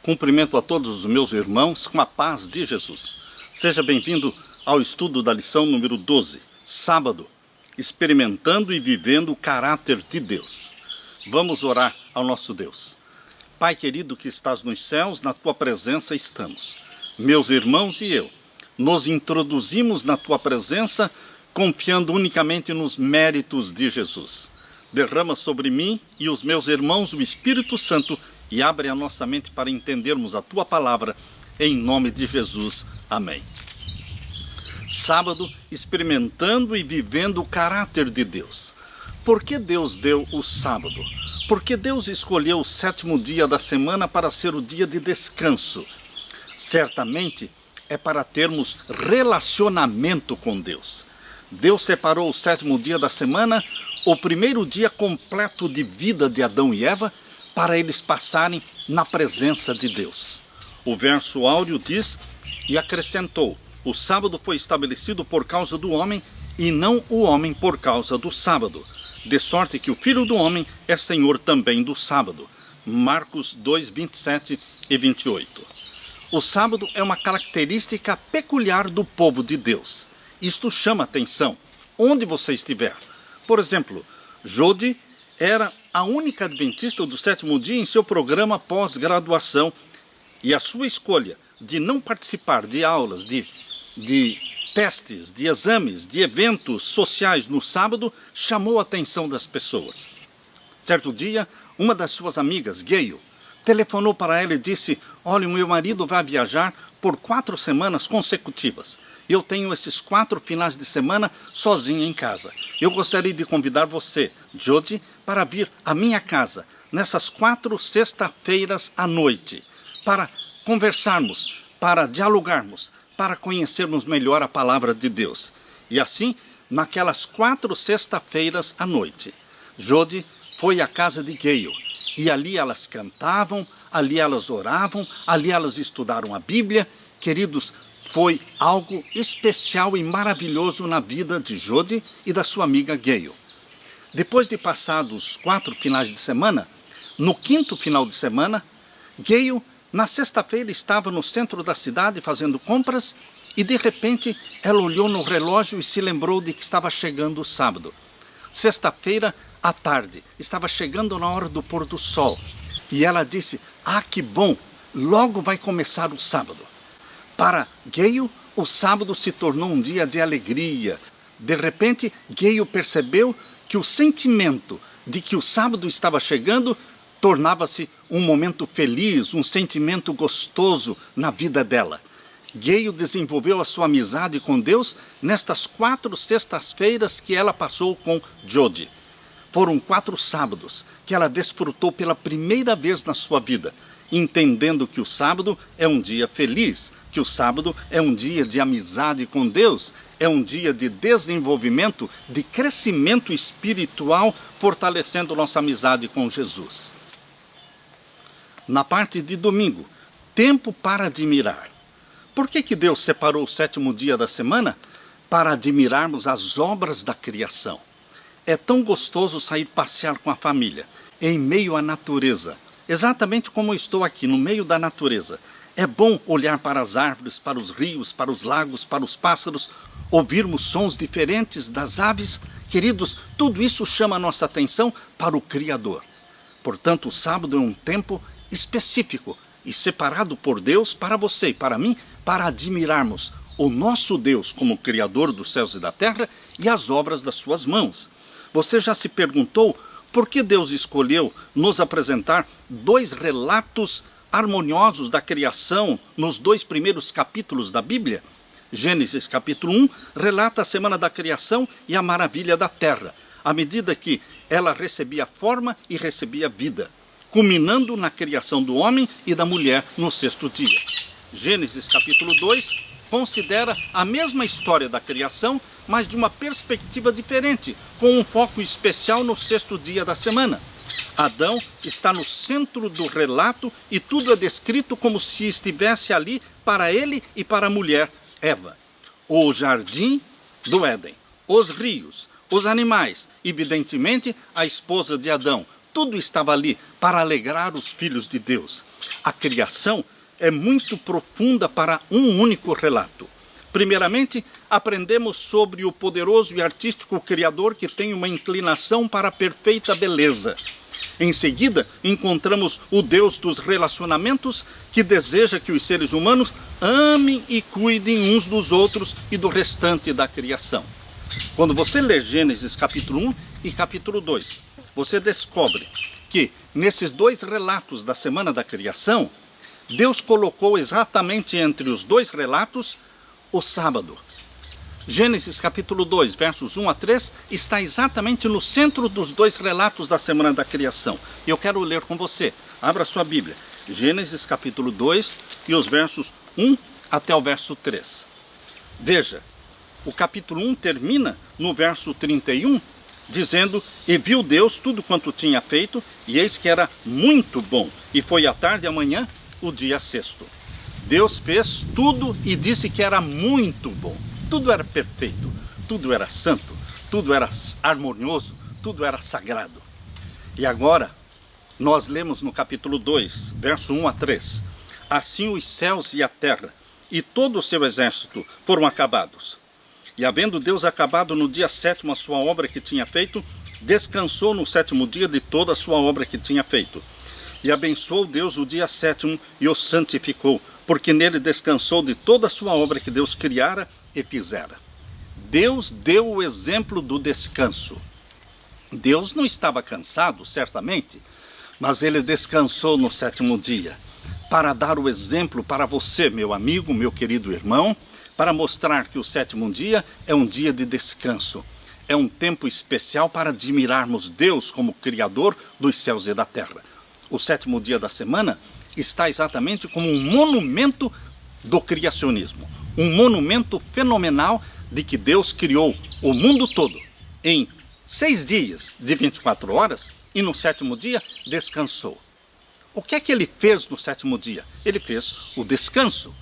Cumprimento a todos os meus irmãos com a paz de Jesus. Seja bem-vindo ao estudo da lição número 12, sábado, experimentando e vivendo o caráter de Deus. Vamos orar ao nosso Deus. Pai querido que estás nos céus, na tua presença estamos. Meus irmãos e eu, nos introduzimos na tua presença, confiando unicamente nos méritos de Jesus. Derrama sobre mim e os meus irmãos o Espírito Santo e abre a nossa mente para entendermos a tua palavra, em nome de Jesus. Amém. Sábado, experimentando e vivendo o caráter de Deus. Por que Deus deu o sábado? Porque Deus escolheu o sétimo dia da semana para ser o dia de descanso. Certamente é para termos relacionamento com Deus. Deus separou o sétimo dia da semana, o primeiro dia completo de vida de Adão e Eva, para eles passarem na presença de Deus. O verso áureo diz, e acrescentou, o sábado foi estabelecido por causa do homem, e não o homem por causa do sábado. De sorte que o Filho do Homem é Senhor também do sábado. Marcos 2, 27 e 28. O sábado é uma característica peculiar do povo de Deus. Isto chama atenção, onde você estiver. Por exemplo, Jodi era a única adventista do sétimo dia em seu programa pós-graduação, e a sua escolha de não participar de aulas, de testes, de exames, de eventos sociais no sábado, chamou a atenção das pessoas. Certo dia, uma das suas amigas, Gayle, telefonou para ela e disse, olha, o meu marido vai viajar por 4 semanas consecutivas. Eu tenho esses 4 finais de semana sozinha em casa. Eu gostaria de convidar você, Jodi, para vir à minha casa nessas 4 sexta-feiras à noite, para conversarmos, para dialogarmos, para conhecermos melhor a palavra de Deus. E assim, naquelas 4 sexta-feiras à noite, Jodi foi à casa de Gayle. E ali elas cantavam, ali elas oravam, ali elas estudaram a Bíblia. Queridos, foi algo especial e maravilhoso na vida de Jodi e da sua amiga Gayle. Depois de passados 4 finais de semana, no 5º final de semana, Gayle, na sexta-feira, estava no centro da cidade fazendo compras e, de repente, ela olhou no relógio e se lembrou de que estava chegando o sábado. Sexta-feira, à tarde, estava chegando na hora do pôr do sol. E ela disse, que bom, logo vai começar o sábado. Para Gayle, o sábado se tornou um dia de alegria. De repente, Gayle percebeu que o sentimento de que o sábado estava chegando tornava-se um momento feliz, um sentimento gostoso na vida dela. Gayle desenvolveu a sua amizade com Deus nestas 4 sextas-feiras que ela passou com Jodi. Foram 4 sábados que ela desfrutou pela primeira vez na sua vida, entendendo que o sábado é um dia feliz, que o sábado é um dia de amizade com Deus, é um dia de desenvolvimento, de crescimento espiritual, fortalecendo nossa amizade com Jesus. Na parte de domingo, tempo para admirar. Por que Deus separou o 7º dia da semana? Para admirarmos as obras da criação. É tão gostoso sair passear com a família, em meio à natureza, exatamente como eu estou aqui, no meio da natureza. É bom olhar para as árvores, para os rios, para os lagos, para os pássaros, ouvirmos sons diferentes das aves. Queridos, tudo isso chama a nossa atenção para o Criador. Portanto, o sábado é um tempo específico e separado por Deus para você e para mim, para admirarmos o nosso Deus como Criador dos céus e da terra e as obras das suas mãos. Você já se perguntou por que Deus escolheu nos apresentar 2 relatos harmoniosos da criação nos 2 primeiros capítulos da Bíblia? Gênesis capítulo 1 relata a semana da criação e a maravilha da terra, à medida que ela recebia forma e recebia vida, culminando na criação do homem e da mulher no 6º dia. Gênesis capítulo 2 considera a mesma história da criação, mas de uma perspectiva diferente, com um foco especial no 6º dia da semana. Adão está no centro do relato e tudo é descrito como se estivesse ali para ele e para a mulher Eva. O jardim do Éden, os rios, os animais, evidentemente a esposa de Adão, Tudo estava ali para alegrar os filhos de Deus. A criação é muito profunda para um único relato. Primeiramente, aprendemos sobre o poderoso e artístico Criador que tem uma inclinação para a perfeita beleza. Em seguida, encontramos o Deus dos relacionamentos que deseja que os seres humanos amem e cuidem uns dos outros e do restante da criação. Quando você lê Gênesis capítulo 1 e capítulo 2, você descobre que nesses dois relatos da semana da criação, Deus colocou exatamente entre os dois relatos o sábado. Gênesis capítulo 2, versos 1 a 3, está exatamente no centro dos dois relatos da semana da criação. E eu quero ler com você. Abra sua Bíblia. Gênesis capítulo 2 e os versos 1 até o verso 3. Veja, o capítulo 1 termina no verso 31, dizendo: E viu Deus tudo quanto tinha feito, e eis que era muito bom. E foi à tarde e amanhã o dia sexto. Deus fez tudo e disse que era muito bom. Tudo era perfeito, tudo era santo, tudo era harmonioso, tudo era sagrado. E agora, nós lemos no capítulo 2, verso 1 a 3. Assim os céus e a terra e todo o seu exército foram acabados. E havendo Deus acabado no dia sétimo a sua obra que tinha feito, descansou no sétimo dia de toda a sua obra que tinha feito. E abençoou Deus o dia sétimo e o santificou, porque nele descansou de toda a sua obra que Deus criara e fizera. Deus deu o exemplo do descanso. Deus não estava cansado, certamente, mas ele descansou no sétimo dia, para dar o exemplo para você, meu amigo, meu querido irmão, para mostrar que o sétimo dia é um dia de descanso. É um tempo especial para admirarmos Deus como Criador dos céus e da terra. O sétimo dia da semana está exatamente como um monumento do criacionismo. Um monumento fenomenal de que Deus criou o mundo todo em 6 dias de 24 horas e no sétimo dia descansou. O que é que ele fez no sétimo dia? Ele fez o descanso.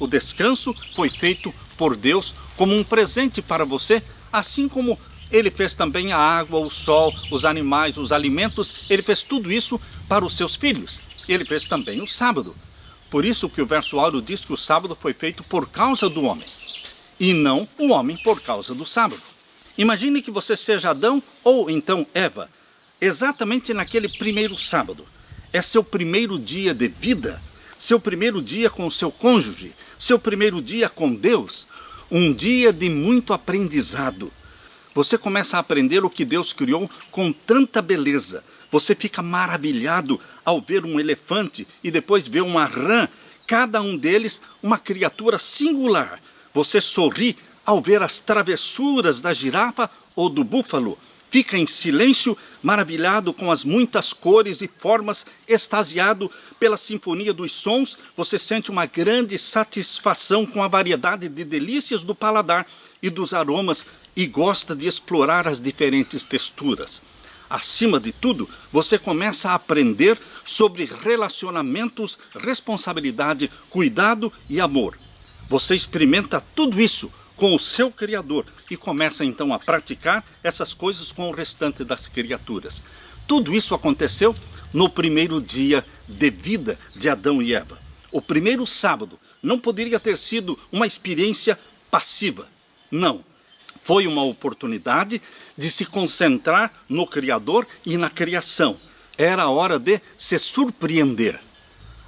O descanso foi feito por Deus como um presente para você, assim como ele fez também a água, o sol, os animais, os alimentos. Ele fez tudo isso para os seus filhos. Ele fez também o sábado. Por isso que o verso áureo diz que o sábado foi feito por causa do homem, e não o homem por causa do sábado. Imagine que você seja Adão ou então Eva, exatamente naquele primeiro sábado. É seu primeiro dia de vida, seu primeiro dia com o seu cônjuge, seu primeiro dia com Deus, um dia de muito aprendizado. Você começa a aprender o que Deus criou com tanta beleza. Você fica maravilhado ao ver um elefante e depois ver uma rã, cada um deles uma criatura singular. Você sorri ao ver as travessuras da girafa ou do búfalo. Fica em silêncio, maravilhado com as muitas cores e formas, extasiado pela sinfonia dos sons. Você sente uma grande satisfação com a variedade de delícias do paladar e dos aromas e gosta de explorar as diferentes texturas. Acima de tudo, você começa a aprender sobre relacionamentos, responsabilidade, cuidado e amor. Você experimenta tudo isso com o seu Criador e começa então a praticar essas coisas com o restante das criaturas. Tudo isso aconteceu no primeiro dia de vida de Adão e Eva. O primeiro sábado não poderia ter sido uma experiência passiva. Não. Foi uma oportunidade de se concentrar no Criador e na criação. Era a hora de se surpreender.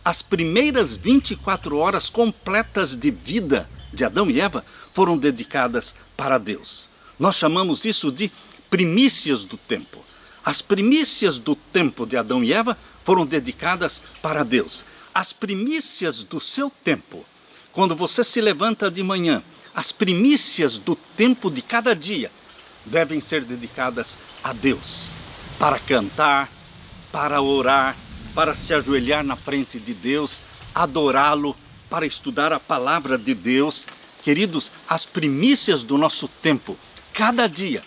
As primeiras 24 horas completas de vida de Adão e Eva foram dedicadas para Deus. Nós chamamos isso de primícias do tempo. As primícias do tempo de Adão e Eva foram dedicadas para Deus. As primícias do seu tempo, quando você se levanta de manhã, as primícias do tempo de cada dia devem ser dedicadas a Deus, para cantar, para orar, para se ajoelhar na frente de Deus, adorá-lo, para estudar a palavra de Deus. Queridos, as primícias do nosso tempo, cada dia,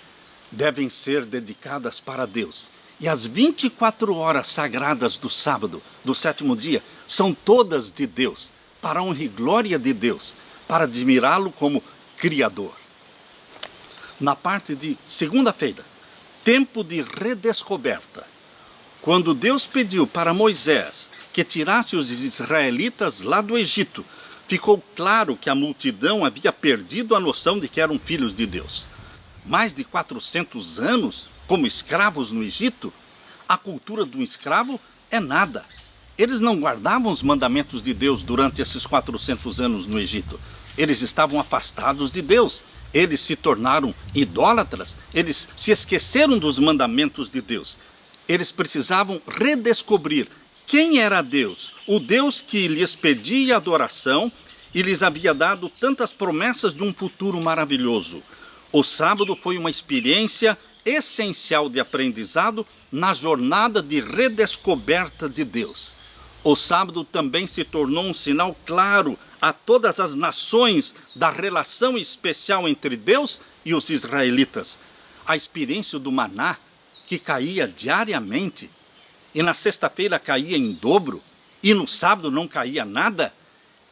devem ser dedicadas para Deus. E as 24 horas sagradas do sábado, do sétimo dia, são todas de Deus, para a honra e glória de Deus, para admirá-lo como Criador. Na parte de segunda-feira, tempo de redescoberta. Quando Deus pediu para Moisés que tirasse os israelitas lá do Egito, ficou claro que a multidão havia perdido a noção de que eram filhos de Deus. Mais de 400 anos como escravos no Egito, a cultura do escravo é nada. Eles não guardavam os mandamentos de Deus durante esses 400 anos no Egito. Eles estavam afastados de Deus. Eles se tornaram idólatras. Eles se esqueceram dos mandamentos de Deus. Eles precisavam redescobrir quem era Deus, o Deus que lhes pedia adoração e lhes havia dado tantas promessas de um futuro maravilhoso. O sábado foi uma experiência essencial de aprendizado na jornada de redescoberta de Deus. O sábado também se tornou um sinal claro a todas as nações da relação especial entre Deus e os israelitas. A experiência do maná, que caía diariamente, e na sexta-feira caía em dobro, e no sábado não caía nada,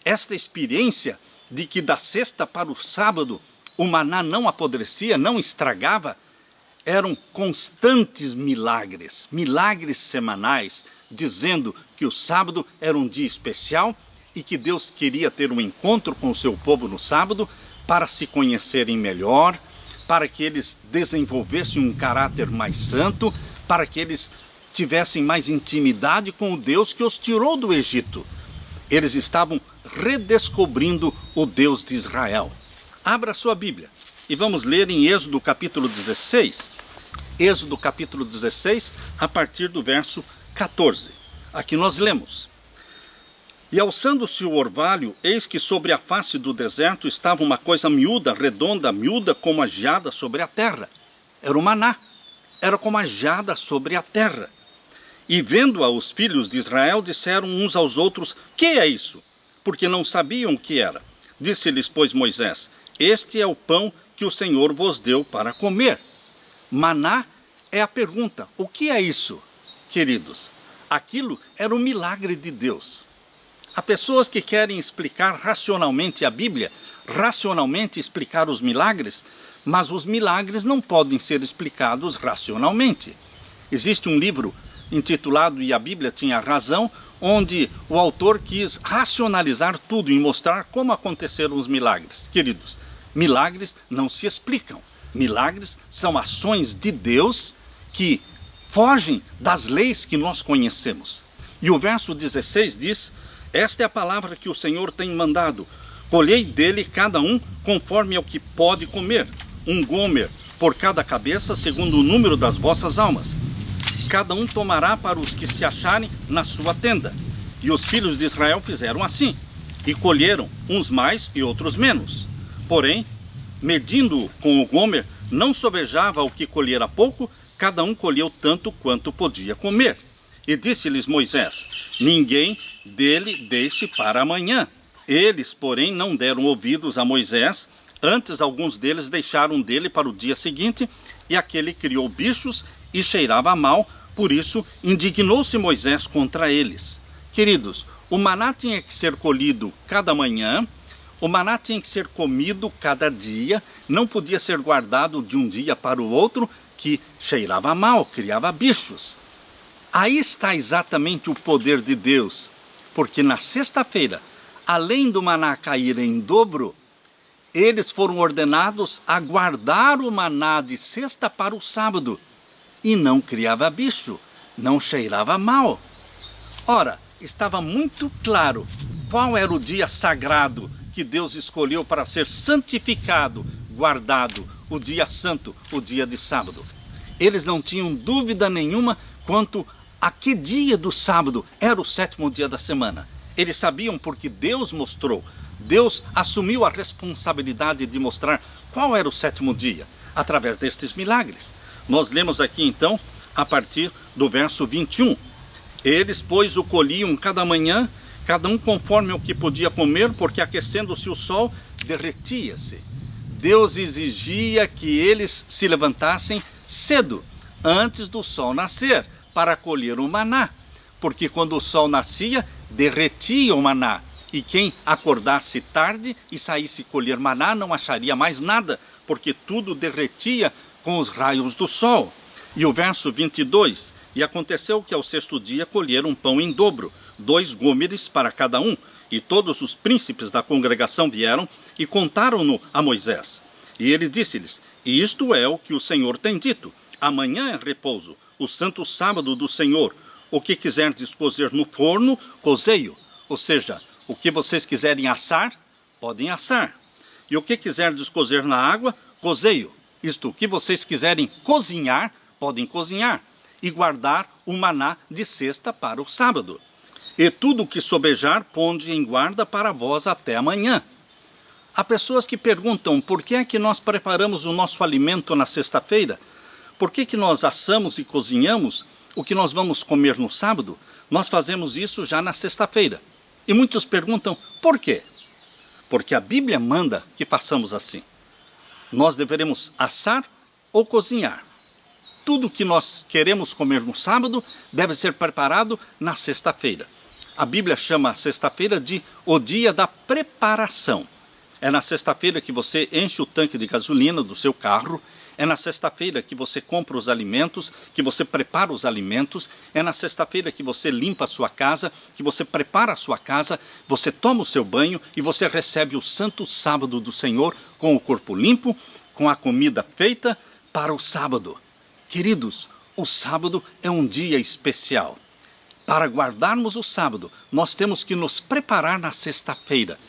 esta experiência de que da sexta para o sábado o maná não apodrecia, não estragava, eram constantes milagres, milagres semanais, dizendo que o sábado era um dia especial e que Deus queria ter um encontro com o seu povo no sábado para se conhecerem melhor, para que eles desenvolvessem um caráter mais santo, para que eles tivessem mais intimidade com o Deus que os tirou do Egito. Eles estavam redescobrindo o Deus de Israel. Abra sua Bíblia e vamos ler em Êxodo capítulo 16. Êxodo capítulo 16, a partir do verso 14. Aqui nós lemos: E alçando-se o orvalho, eis que sobre a face do deserto estava uma coisa miúda, redonda, miúda como a geada sobre a terra. Era o maná, era como a geada sobre a terra. E vendo-a os filhos de Israel, disseram uns aos outros: Que é isso? Porque não sabiam o que era. Disse-lhes, pois, Moisés: Este é o pão que o Senhor vos deu para comer. Maná é a pergunta: o que é isso, queridos? Aquilo era um milagre de Deus. Há pessoas que querem explicar racionalmente a Bíblia, racionalmente explicar os milagres, mas os milagres não podem ser explicados racionalmente. Existe um livro intitulado E a Bíblia Tinha Razão, onde o autor quis racionalizar tudo e mostrar como aconteceram os milagres. Queridos, milagres não se explicam. Milagres são ações de Deus que fogem das leis que nós conhecemos. E o verso 16 diz: Esta é a palavra que o Senhor tem mandado. Colhei dele cada um conforme ao que pode comer, um gomer por cada cabeça, segundo o número das vossas almas. Cada um tomará para os que se acharem na sua tenda. E os filhos de Israel fizeram assim, e colheram, uns mais e outros menos. Porém, medindo com o gomer, não sobejava o que colhera pouco, cada um colheu tanto quanto podia comer. E disse-lhes Moisés: Ninguém dele deixe para amanhã. Eles, porém, não deram ouvidos a Moisés. Antes, alguns deles deixaram dele para o dia seguinte, e aquele criou bichos e cheirava mal. Por isso, indignou-se Moisés contra eles. Queridos, o maná tinha que ser colhido cada manhã, o maná tinha que ser comido cada dia, não podia ser guardado de um dia para o outro, que cheirava mal, criava bichos. Aí está exatamente o poder de Deus, porque na sexta-feira, além do maná cair em dobro, eles foram ordenados a guardar o maná de sexta para o sábado, e não criava bicho, não cheirava mal. Ora, estava muito claro qual era o dia sagrado que Deus escolheu para ser santificado, guardado, o dia santo, o dia de sábado. Eles não tinham dúvida nenhuma quanto a que dia do sábado era o sétimo dia da semana. Eles sabiam porque Deus mostrou. Deus assumiu a responsabilidade de mostrar qual era o sétimo dia, através destes milagres. Nós lemos aqui então, a partir do verso 21. Eles, pois, o colhiam cada manhã, cada um conforme o que podia comer, porque aquecendo-se o sol, derretia-se. Deus exigia que eles se levantassem cedo, antes do sol nascer, para colher o maná, porque quando o sol nascia, derretia o maná, e quem acordasse tarde e saísse colher maná não acharia mais nada, porque tudo derretia com os raios do sol. E o verso 22, E aconteceu que ao sexto dia colheram um pão em dobro, 2 gômeres para cada um. E todos os príncipes da congregação vieram e contaram-no a Moisés. E ele disse-lhes: isto é o que o Senhor tem dito. Amanhã é repouso, o santo sábado do Senhor. O que quiserdes cozer no forno, cozei-o. Ou seja, o que vocês quiserem assar, podem assar. E o que quiserdes cozer na água, cozei-o. Isto, o que vocês quiserem cozinhar, podem cozinhar. E guardar o maná de sexta para o sábado. E tudo o que sobejar, ponde em guarda para vós até amanhã. Há pessoas que perguntam por que é que nós preparamos o nosso alimento na sexta-feira? Por que nós assamos e cozinhamos o que nós vamos comer no sábado? Nós fazemos isso já na sexta-feira. E muitos perguntam, por quê? Porque a Bíblia manda que façamos assim. Nós deveremos assar ou cozinhar. Tudo que nós queremos comer no sábado deve ser preparado na sexta-feira. A Bíblia chama a sexta-feira de o dia da preparação. É na sexta-feira que você enche o tanque de gasolina do seu carro. É na sexta-feira que você compra os alimentos, que você prepara os alimentos. É na sexta-feira que você limpa a sua casa, que você prepara a sua casa, você toma o seu banho e você recebe o santo sábado do Senhor com o corpo limpo, com a comida feita para o sábado. Queridos, o sábado é um dia especial. Para guardarmos o sábado, nós temos que nos preparar na sexta-feira.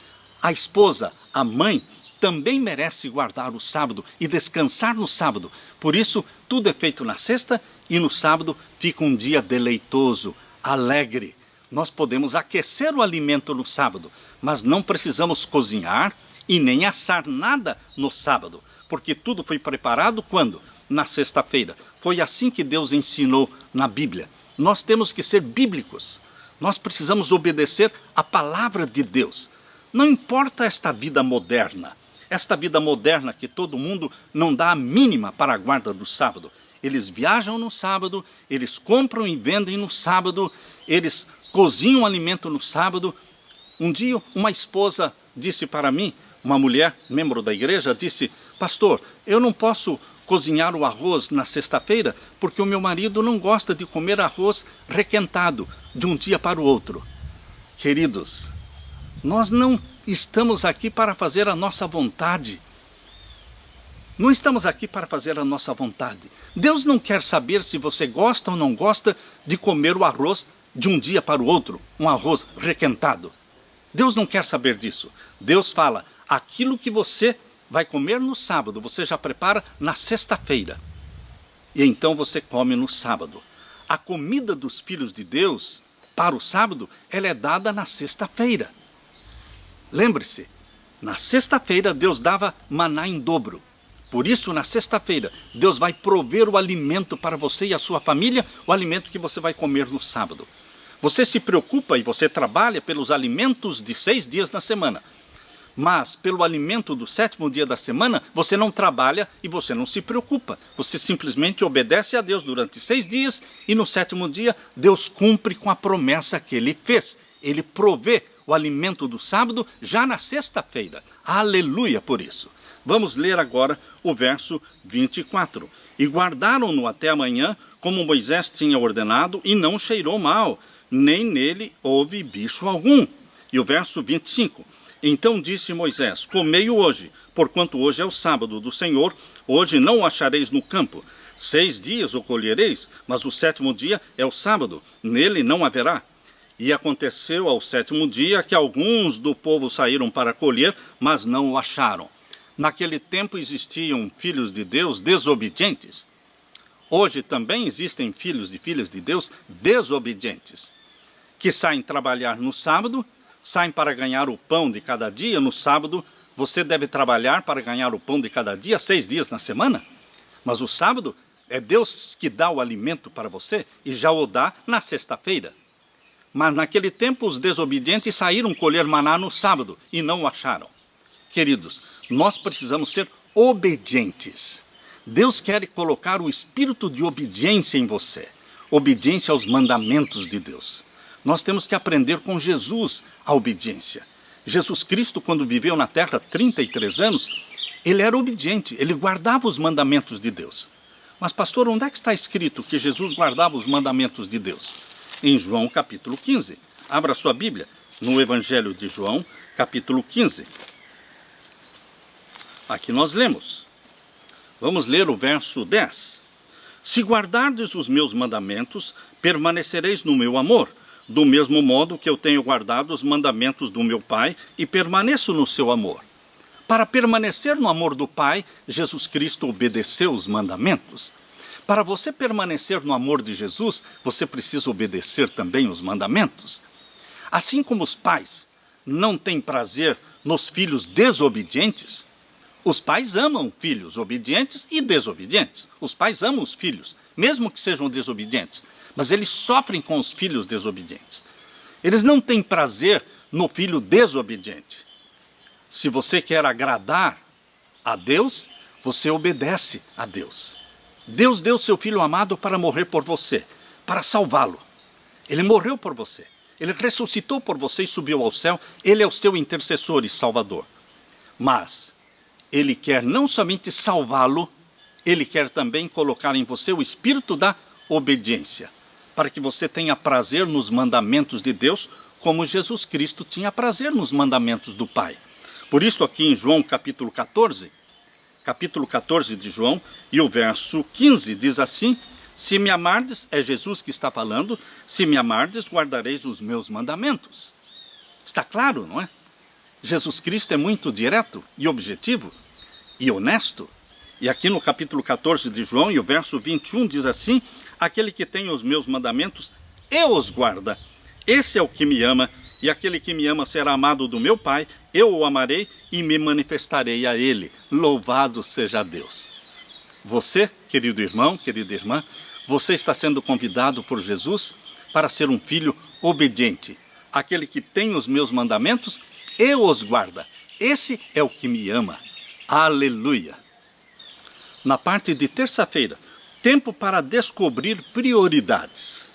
A esposa, a mãe, também merece guardar o sábado e descansar no sábado. Por isso, tudo é feito na sexta e no sábado fica um dia deleitoso, alegre. Nós podemos aquecer o alimento no sábado, mas não precisamos cozinhar e nem assar nada no sábado, porque tudo foi preparado quando? Na sexta-feira. Foi assim que Deus ensinou na Bíblia. Nós temos que ser bíblicos. Nós precisamos obedecer à palavra de Deus. Não importa esta vida moderna. Esta vida moderna que todo mundo não dá a mínima para a guarda do sábado. Eles viajam no sábado, eles compram e vendem no sábado, eles cozinham alimento no sábado. Um dia uma esposa disse para mim, uma mulher, membro da igreja, disse: pastor, eu não posso cozinhar o arroz na sexta-feira porque o meu marido não gosta de comer arroz requentado de um dia para o outro. Queridos, nós não estamos aqui para fazer a nossa vontade. Não estamos aqui para fazer a nossa vontade. Deus não quer saber se você gosta ou não gosta de comer o arroz de um dia para o outro, um arroz requentado. Deus não quer saber disso. Deus fala, aquilo que você vai comer no sábado, você já prepara na sexta-feira. E então você come no sábado. A comida dos filhos de Deus, para o sábado, ela é dada na sexta-feira. Lembre-se, na sexta-feira Deus dava maná em dobro. Por isso, na sexta-feira, Deus vai prover o alimento para você e a sua família, o alimento que você vai comer no sábado. Você se preocupa e você trabalha pelos alimentos de 6 dias na semana. Mas pelo alimento do 7º dia da semana, você não trabalha e você não se preocupa. Você simplesmente obedece a Deus durante 6 dias e no 7º dia, Deus cumpre com a promessa que Ele fez. Ele provê o alimento do sábado já na sexta-feira. Aleluia por isso. Vamos ler agora o verso 24. E guardaram-no até amanhã, como Moisés tinha ordenado, e não cheirou mal, nem nele houve bicho algum. E o verso 25. Então disse Moisés, comei-o hoje, porquanto hoje é o sábado do Senhor, hoje não o achareis no campo. 6 dias o colhereis, mas o 7º dia é o sábado, nele não haverá. E aconteceu ao 7º dia que alguns do povo saíram para colher, mas não o acharam. Naquele tempo existiam filhos de Deus desobedientes. Hoje também existem filhos e filhas de Deus desobedientes, que saem trabalhar no sábado, saem para ganhar o pão de cada dia. No sábado, você deve trabalhar para ganhar o pão de cada dia, 6 dias na semana. Mas o sábado é Deus que dá o alimento para você e já o dá na sexta-feira. Mas naquele tempo os desobedientes saíram colher maná no sábado e não o acharam. Queridos, nós precisamos ser obedientes. Deus quer colocar o espírito de obediência em você. Obediência aos mandamentos de Deus. Nós temos que aprender com Jesus a obediência. Jesus Cristo, quando viveu na terra 33 anos, ele era obediente, ele guardava os mandamentos de Deus. Mas pastor, onde é que está escrito que Jesus guardava os mandamentos de Deus? Em João capítulo 15. Abra sua Bíblia no Evangelho de João, capítulo 15. Aqui nós lemos. Vamos ler o verso 10. Se guardardes os meus mandamentos, permanecereis no meu amor, do mesmo modo que eu tenho guardado os mandamentos do meu Pai e permaneço no seu amor. Para permanecer no amor do Pai, Jesus Cristo obedeceu os mandamentos. Para você permanecer no amor de Jesus, você precisa obedecer também os mandamentos. Assim como os pais não têm prazer nos filhos desobedientes, os pais amam filhos obedientes e desobedientes. Os pais amam os filhos, mesmo que sejam desobedientes, mas eles sofrem com os filhos desobedientes. Eles não têm prazer no filho desobediente. Se você quer agradar a Deus, você obedece a Deus. Deus deu seu Filho amado para morrer por você, para salvá-lo. Ele morreu por você. Ele ressuscitou por você e subiu ao céu. Ele é o seu intercessor e salvador. Mas Ele quer não somente salvá-lo, Ele quer também colocar em você o espírito da obediência, para que você tenha prazer nos mandamentos de Deus, como Jesus Cristo tinha prazer nos mandamentos do Pai. Por isso aqui em João capítulo 14 de João, e o verso 15 diz assim: se me amardes, é Jesus que está falando, se me amardes, guardareis os meus mandamentos. Está claro, não é? Jesus Cristo é muito direto e objetivo e honesto. E aqui no capítulo 14 de João, e o verso 21 diz assim: aquele que tem os meus mandamentos, eu os guarda. Esse é o que me ama, e aquele que me ama será amado do meu Pai, eu o amarei e me manifestarei a ele. Louvado seja Deus. Você, querido irmão, querida irmã, você está sendo convidado por Jesus para ser um filho obediente. Aquele que tem os meus mandamentos, eu os guarda. Esse é o que me ama. Aleluia. Na parte de terça-feira, tempo para descobrir prioridades.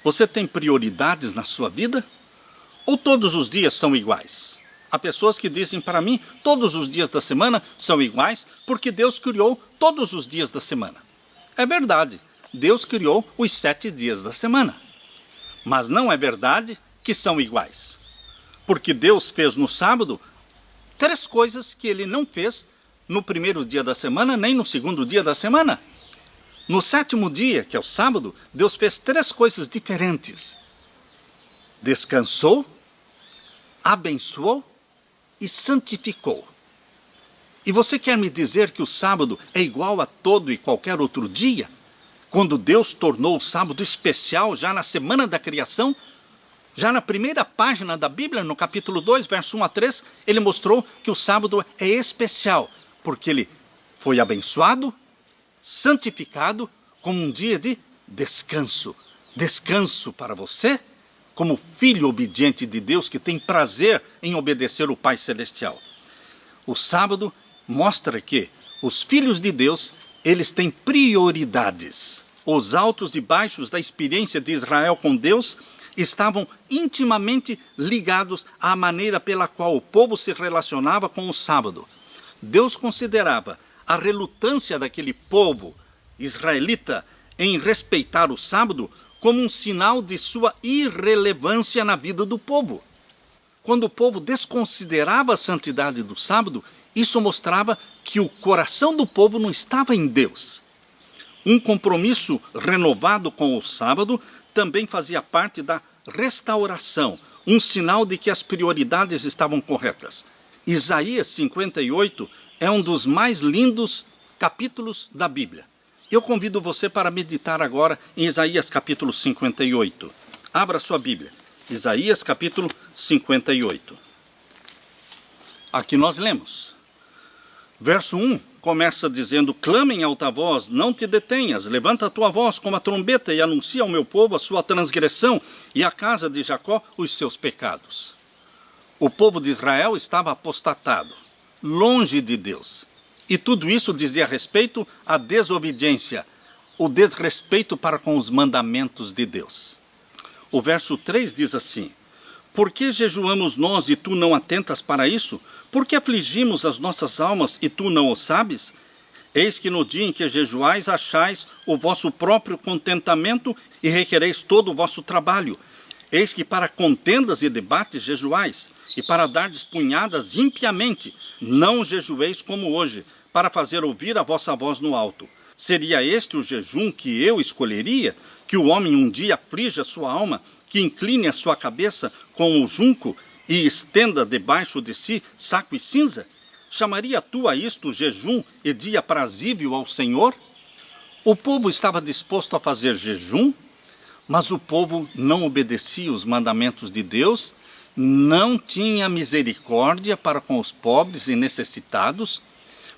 Você tem prioridades na sua vida? Ou todos os dias são iguais? Há pessoas que dizem para mim, todos os dias da semana são iguais, porque Deus criou todos os dias da semana. É verdade, Deus criou os 7 dias da semana. Mas não é verdade que são iguais. Porque Deus fez no sábado 3 coisas que Ele não fez no primeiro dia da semana, nem no segundo dia da semana. No 7º dia, que é o sábado, Deus fez 3 coisas diferentes. Descansou, abençoou e santificou. E você quer me dizer que o sábado é igual a todo e qualquer outro dia? Quando Deus tornou o sábado especial já na semana da criação, já na primeira página da Bíblia, no capítulo 2, verso 1 a 3, Ele mostrou que o sábado é especial, porque ele foi abençoado, santificado, como um dia de descanso. Descanso para você, como filho obediente de Deus que tem prazer em obedecer o Pai Celestial. O sábado mostra que os filhos de Deus, eles têm prioridades. Os altos e baixos da experiência de Israel com Deus estavam intimamente ligados à maneira pela qual o povo se relacionava com o sábado. Deus considerava a relutância daquele povo israelita em respeitar o sábado como um sinal de sua irrelevância na vida do povo. Quando o povo desconsiderava a santidade do sábado, isso mostrava que o coração do povo não estava em Deus. Um compromisso renovado com o sábado também fazia parte da restauração, um sinal de que as prioridades estavam corretas. Isaías 58 é um dos mais lindos capítulos da Bíblia. Eu convido você para meditar agora em Isaías capítulo 58. Abra sua Bíblia. Isaías capítulo 58. Aqui nós lemos. Verso 1 começa dizendo: clama em alta voz, não te detenhas, levanta a tua voz como a trombeta e anuncia ao meu povo a sua transgressão e à casa de Jacó os seus pecados. O povo de Israel estava apostatado, longe de Deus. E tudo isso dizia respeito à desobediência, o desrespeito para com os mandamentos de Deus. O verso 3 diz assim: por que jejuamos nós e tu não atentas para isso? Por que afligimos as nossas almas e tu não o sabes? Eis que no dia em que jejuais achais o vosso próprio contentamento e requereis todo o vosso trabalho. Eis que para contendas e debates jejuais, e para dardes punhadas impiamente, não jejueis como hoje, para fazer ouvir a vossa voz no alto. Seria este o jejum que eu escolheria? Que o homem um dia aflija sua alma, que incline a sua cabeça com o junco e estenda debaixo de si saco e cinza? Chamaria tu a isto jejum e dia aprazível ao Senhor? O povo estava disposto a fazer jejum, mas o povo não obedecia os mandamentos de Deus, não tinha misericórdia para com os pobres e necessitados.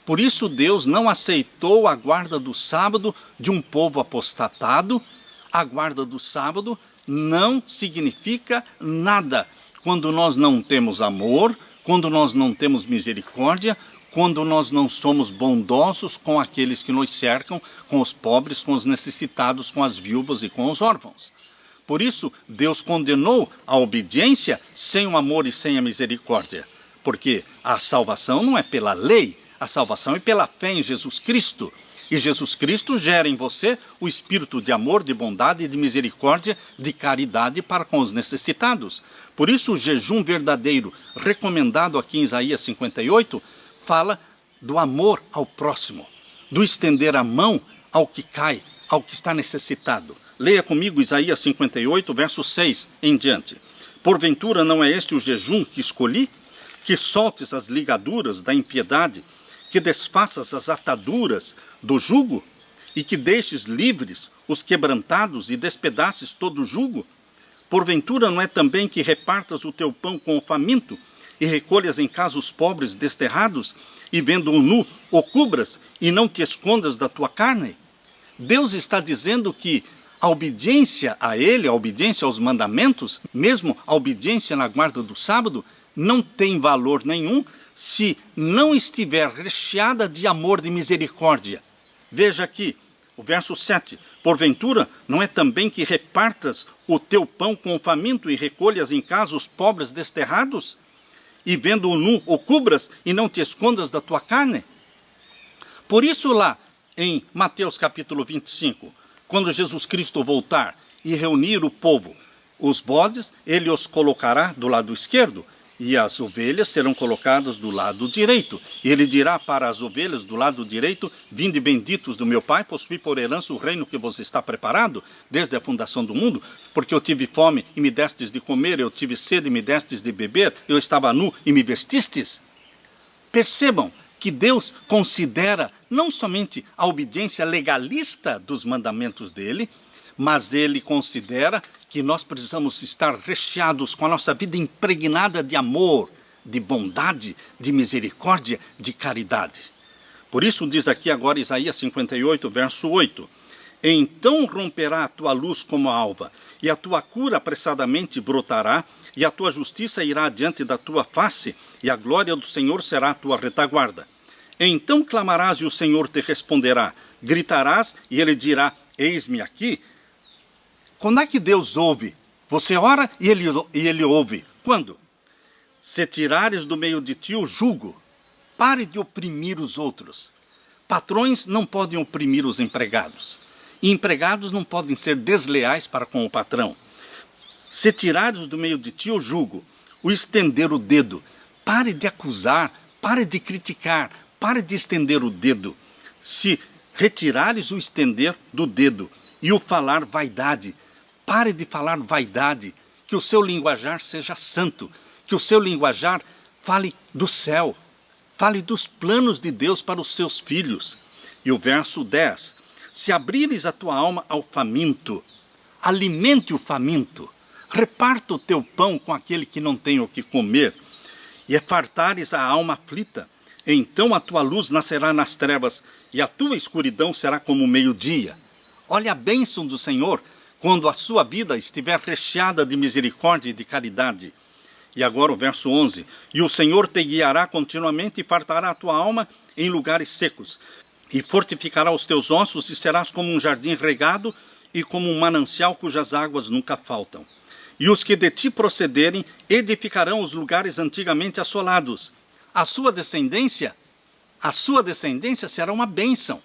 Por isso Deus não aceitou a guarda do sábado de um povo apostatado. A guarda do sábado não significa nada quando nós não temos amor, quando nós não temos misericórdia, quando nós não somos bondosos com aqueles que nos cercam, com os pobres, com os necessitados, com as viúvas e com os órfãos. Por isso, Deus condenou a obediência sem o amor e sem a misericórdia. Porque a salvação não é pela lei, a salvação é pela fé em Jesus Cristo. E Jesus Cristo gera em você o espírito de amor, de bondade, de misericórdia, de caridade para com os necessitados. Por isso o jejum verdadeiro, recomendado aqui em Isaías 58, fala do amor ao próximo, do estender a mão ao que cai, ao que está necessitado. Leia comigo Isaías 58, verso 6 em diante. Porventura não é este o jejum que escolhi? Que soltes as ligaduras da impiedade, que desfaças as ataduras do jugo, e que deixes livres os quebrantados e despedaces todo o jugo? Porventura não é também que repartas o teu pão com o faminto, e recolhas em casa os pobres desterrados, e vendo-o nu, o cubras, e não te escondas da tua carne? Deus está dizendo que a obediência a Ele, a obediência aos mandamentos, mesmo a obediência na guarda do sábado, não tem valor nenhum se não estiver recheada de amor, de misericórdia. Veja aqui, o verso 7. Porventura, não é também que repartas o teu pão com o faminto e recolhas em casa os pobres desterrados? E vendo-o nu, o cubras e não te escondas da tua carne? Por isso lá, em Mateus capítulo 25, quando Jesus Cristo voltar e reunir o povo, os bodes, ele os colocará do lado esquerdo, e as ovelhas serão colocadas do lado direito. E ele dirá para as ovelhas do lado direito: vinde benditos do meu Pai, possuí por herança o reino que vos está preparado desde a fundação do mundo, porque eu tive fome e me destes de comer, eu tive sede e me destes de beber, eu estava nu e me vestistes. Percebam que Deus considera não somente a obediência legalista dos mandamentos dele, mas ele considera que nós precisamos estar recheados com a nossa vida impregnada de amor, de bondade, de misericórdia, de caridade. Por isso diz aqui agora Isaías 58, verso 8. Então romperá a tua luz como a alva, e a tua cura apressadamente brotará, e a tua justiça irá diante da tua face, e a glória do Senhor será a tua retaguarda. Então clamarás e o Senhor te responderá, gritarás e ele dirá, eis-me aqui. Quando é que Deus ouve? Você ora e ele ouve. Quando? Se tirares do meio de ti o jugo, pare de oprimir os outros. Patrões não podem oprimir os empregados. E empregados não podem ser desleais para com o patrão. Se tirares do meio de ti o jugo, o estender o dedo, pare de acusar, pare de criticar, pare de estender o dedo. Se retirares o estender do dedo e o falar vaidade, pare de falar vaidade, que o seu linguajar seja santo, que o seu linguajar fale do céu, fale dos planos de Deus para os seus filhos. E o verso 10, se abrires a tua alma ao faminto, alimente o faminto, reparta o teu pão com aquele que não tem o que comer, e fartares a alma aflita, então a tua luz nascerá nas trevas, e a tua escuridão será como o meio-dia. Olha a bênção do Senhor, quando a sua vida estiver recheada de misericórdia e de caridade. E agora o verso 11. E o Senhor te guiará continuamente e fartará a tua alma em lugares secos. E fortificará os teus ossos e serás como um jardim regado e como um manancial cujas águas nunca faltam. E os que de ti procederem edificarão os lugares antigamente assolados. A sua descendência A sua descendência será uma bênção,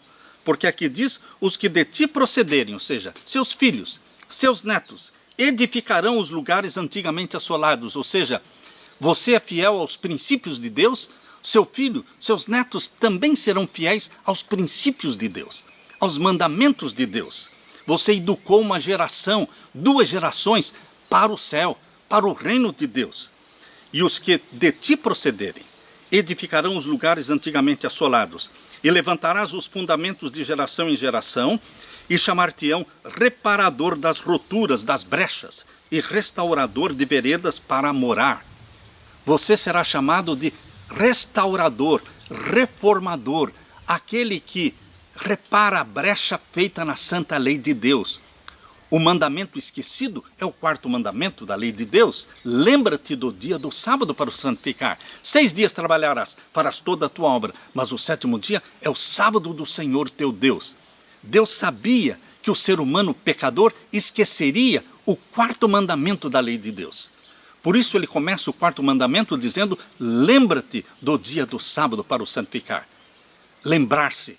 porque aqui diz, os que de ti procederem, ou seja, seus filhos, seus netos, edificarão os lugares antigamente assolados, ou seja, você é fiel aos princípios de Deus, seu filho, seus netos também serão fiéis aos princípios de Deus, aos mandamentos de Deus. Você educou uma geração, 2 gerações para o céu, para o reino de Deus. E os que de ti procederem, edificarão os lugares antigamente assolados, e levantarás os fundamentos de geração em geração, e chamar-te-ão reparador das roturas, das brechas, e restaurador de veredas para morar. Você será chamado de restaurador, reformador, aquele que repara a brecha feita na santa lei de Deus. O mandamento esquecido é o 4º mandamento da lei de Deus. Lembra-te do dia do sábado para o santificar. 6 dias trabalharás, farás toda a tua obra, mas o 7º dia é o sábado do Senhor teu Deus. Deus sabia que o ser humano pecador esqueceria o 4º mandamento da lei de Deus. Por isso ele começa o 4º mandamento dizendo, lembra-te do dia do sábado para o santificar. Lembrar-se.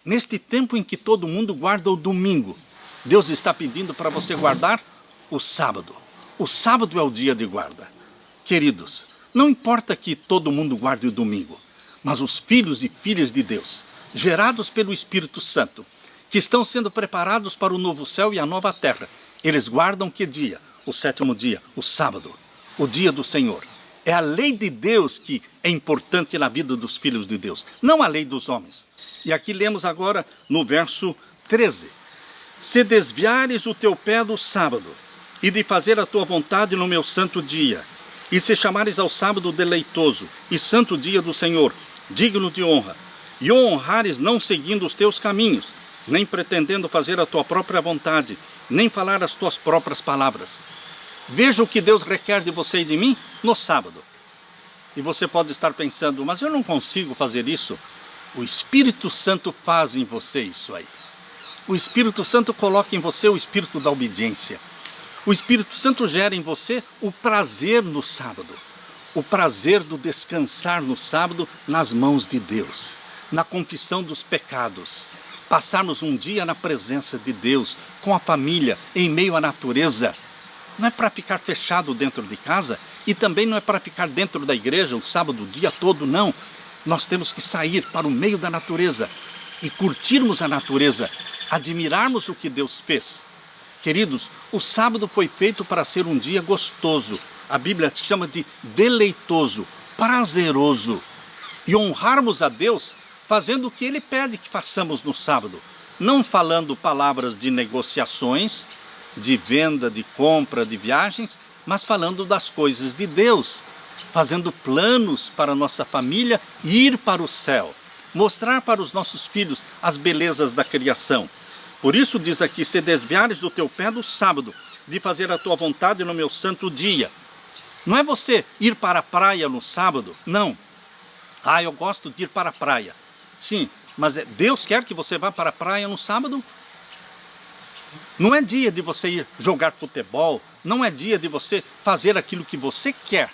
Neste tempo em que todo mundo guarda o domingo, Deus está pedindo para você guardar o sábado. O sábado é o dia de guarda. Queridos, não importa que todo mundo guarde o domingo, mas os filhos e filhas de Deus, gerados pelo Espírito Santo, que estão sendo preparados para o novo céu e a nova terra, eles guardam que dia? O 7º dia, o sábado, o dia do Senhor. É a lei de Deus que é importante na vida dos filhos de Deus, não a lei dos homens. E aqui lemos agora no verso 13. Se desviares o teu pé do sábado, e de fazer a tua vontade no meu santo dia, e se chamares ao sábado deleitoso, e santo dia do Senhor, digno de honra, e o honrares não seguindo os teus caminhos, nem pretendendo fazer a tua própria vontade, nem falar as tuas próprias palavras. Veja o que Deus requer de você e de mim no sábado. E você pode estar pensando, mas eu não consigo fazer isso. O Espírito Santo faz em você isso aí. O Espírito Santo coloca em você o espírito da obediência. O Espírito Santo gera em você o prazer no sábado. O prazer do descansar no sábado nas mãos de Deus. Na confissão dos pecados. Passarmos um dia na presença de Deus, com a família, em meio à natureza. Não é para ficar fechado dentro de casa e também não é para ficar dentro da igreja o sábado o dia todo, não. Nós temos que sair para o meio da natureza e curtirmos a natureza, admirarmos o que Deus fez. Queridos, o sábado foi feito para ser um dia gostoso. A Bíblia chama de deleitoso, prazeroso. E honrarmos a Deus fazendo o que Ele pede que façamos no sábado. Não falando palavras de negociações, de venda, de compra, de viagens, mas falando das coisas de Deus. Fazendo planos para a nossa família ir para o céu. Mostrar para os nossos filhos as belezas da criação. Por isso diz aqui, se desviares do teu pé do sábado, de fazer a tua vontade no meu santo dia. Não é você ir para a praia no sábado, não. Ah, eu gosto de ir para a praia. Sim, mas Deus quer que você vá para a praia no sábado? Não é dia de você ir jogar futebol, não é dia de você fazer aquilo que você quer.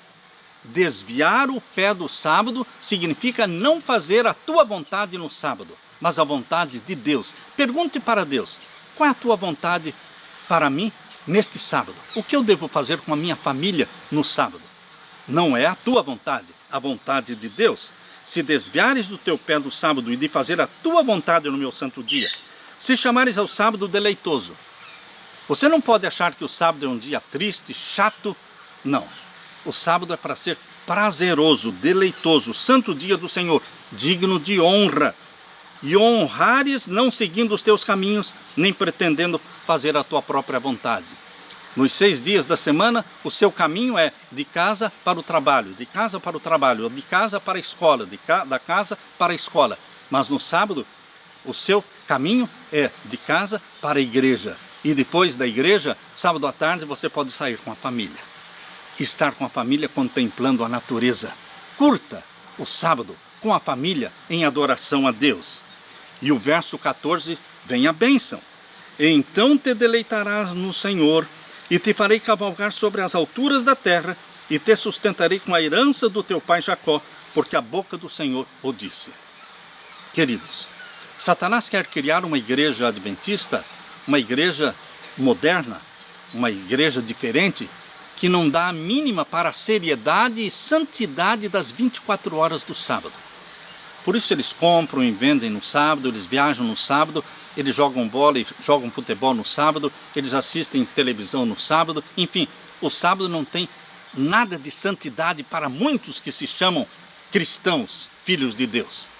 Desviar o pé do sábado significa não fazer a tua vontade no sábado, mas a vontade de Deus. Pergunte para Deus, qual é a tua vontade para mim neste sábado? O que eu devo fazer com a minha família no sábado? Não é a tua vontade, a vontade de Deus. Se desviares do teu pé do sábado e de fazer a tua vontade no meu santo dia, se chamares ao sábado deleitoso. Você não pode achar que o sábado é um dia triste, chato. Não. O sábado é para ser prazeroso, deleitoso, santo dia do Senhor, digno de honra. E honrares não seguindo os teus caminhos, nem pretendendo fazer a tua própria vontade. Nos 6 dias da semana, o seu caminho é de casa para o trabalho, de casa para o trabalho, de casa para a escola, da casa para a escola. Mas no sábado, o seu caminho é de casa para a igreja. E depois da igreja, sábado à tarde, você pode sair com a família. Estar com a família contemplando a natureza. Curta o sábado com a família em adoração a Deus. E o verso 14 vem a bênção. Então te deleitarás no Senhor, e te farei cavalgar sobre as alturas da terra, e te sustentarei com a herança do teu pai Jacó, porque a boca do Senhor o disse. Queridos, Satanás quer criar uma igreja adventista, uma igreja moderna, uma igreja diferente, que não dá a mínima para a seriedade e santidade das 24 horas do sábado. Por isso eles compram e vendem no sábado, eles viajam no sábado, eles jogam bola e jogam futebol no sábado, eles assistem televisão no sábado, enfim, o sábado não tem nada de santidade para muitos que se chamam cristãos, filhos de Deus.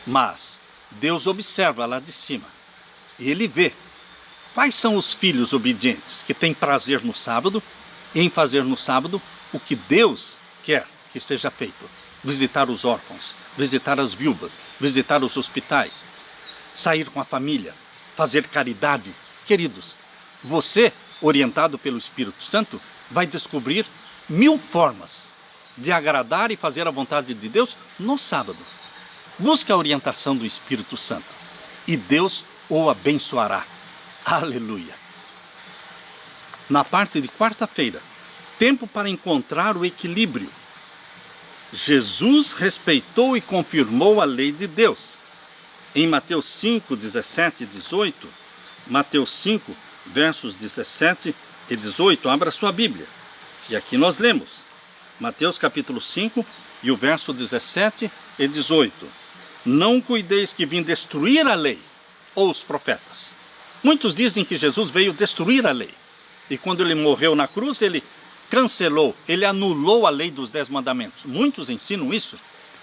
Mas Deus observa lá de cima e Ele vê quais são os filhos obedientes que têm prazer no sábado, em fazer no sábado o que Deus quer que seja feito. Visitar os órfãos, visitar as viúvas, visitar os hospitais, sair com a família, fazer caridade. Queridos, você, orientado pelo Espírito Santo, vai descobrir 1000 formas de agradar e fazer a vontade de Deus no sábado. Busque a orientação do Espírito Santo e Deus o abençoará. Aleluia! Na parte de quarta-feira, tempo para encontrar o equilíbrio. Jesus respeitou e confirmou a lei de Deus. Em Mateus 5, 17 e 18, Mateus 5, versos 17 e 18, abra sua Bíblia. E aqui nós lemos, Mateus capítulo 5 e o verso 17 e 18. Não cuideis que vim destruir a lei ou os profetas. Muitos dizem que Jesus veio destruir a lei. E quando ele morreu na cruz, ele cancelou, ele anulou a lei dos 10 mandamentos. Muitos ensinam isso,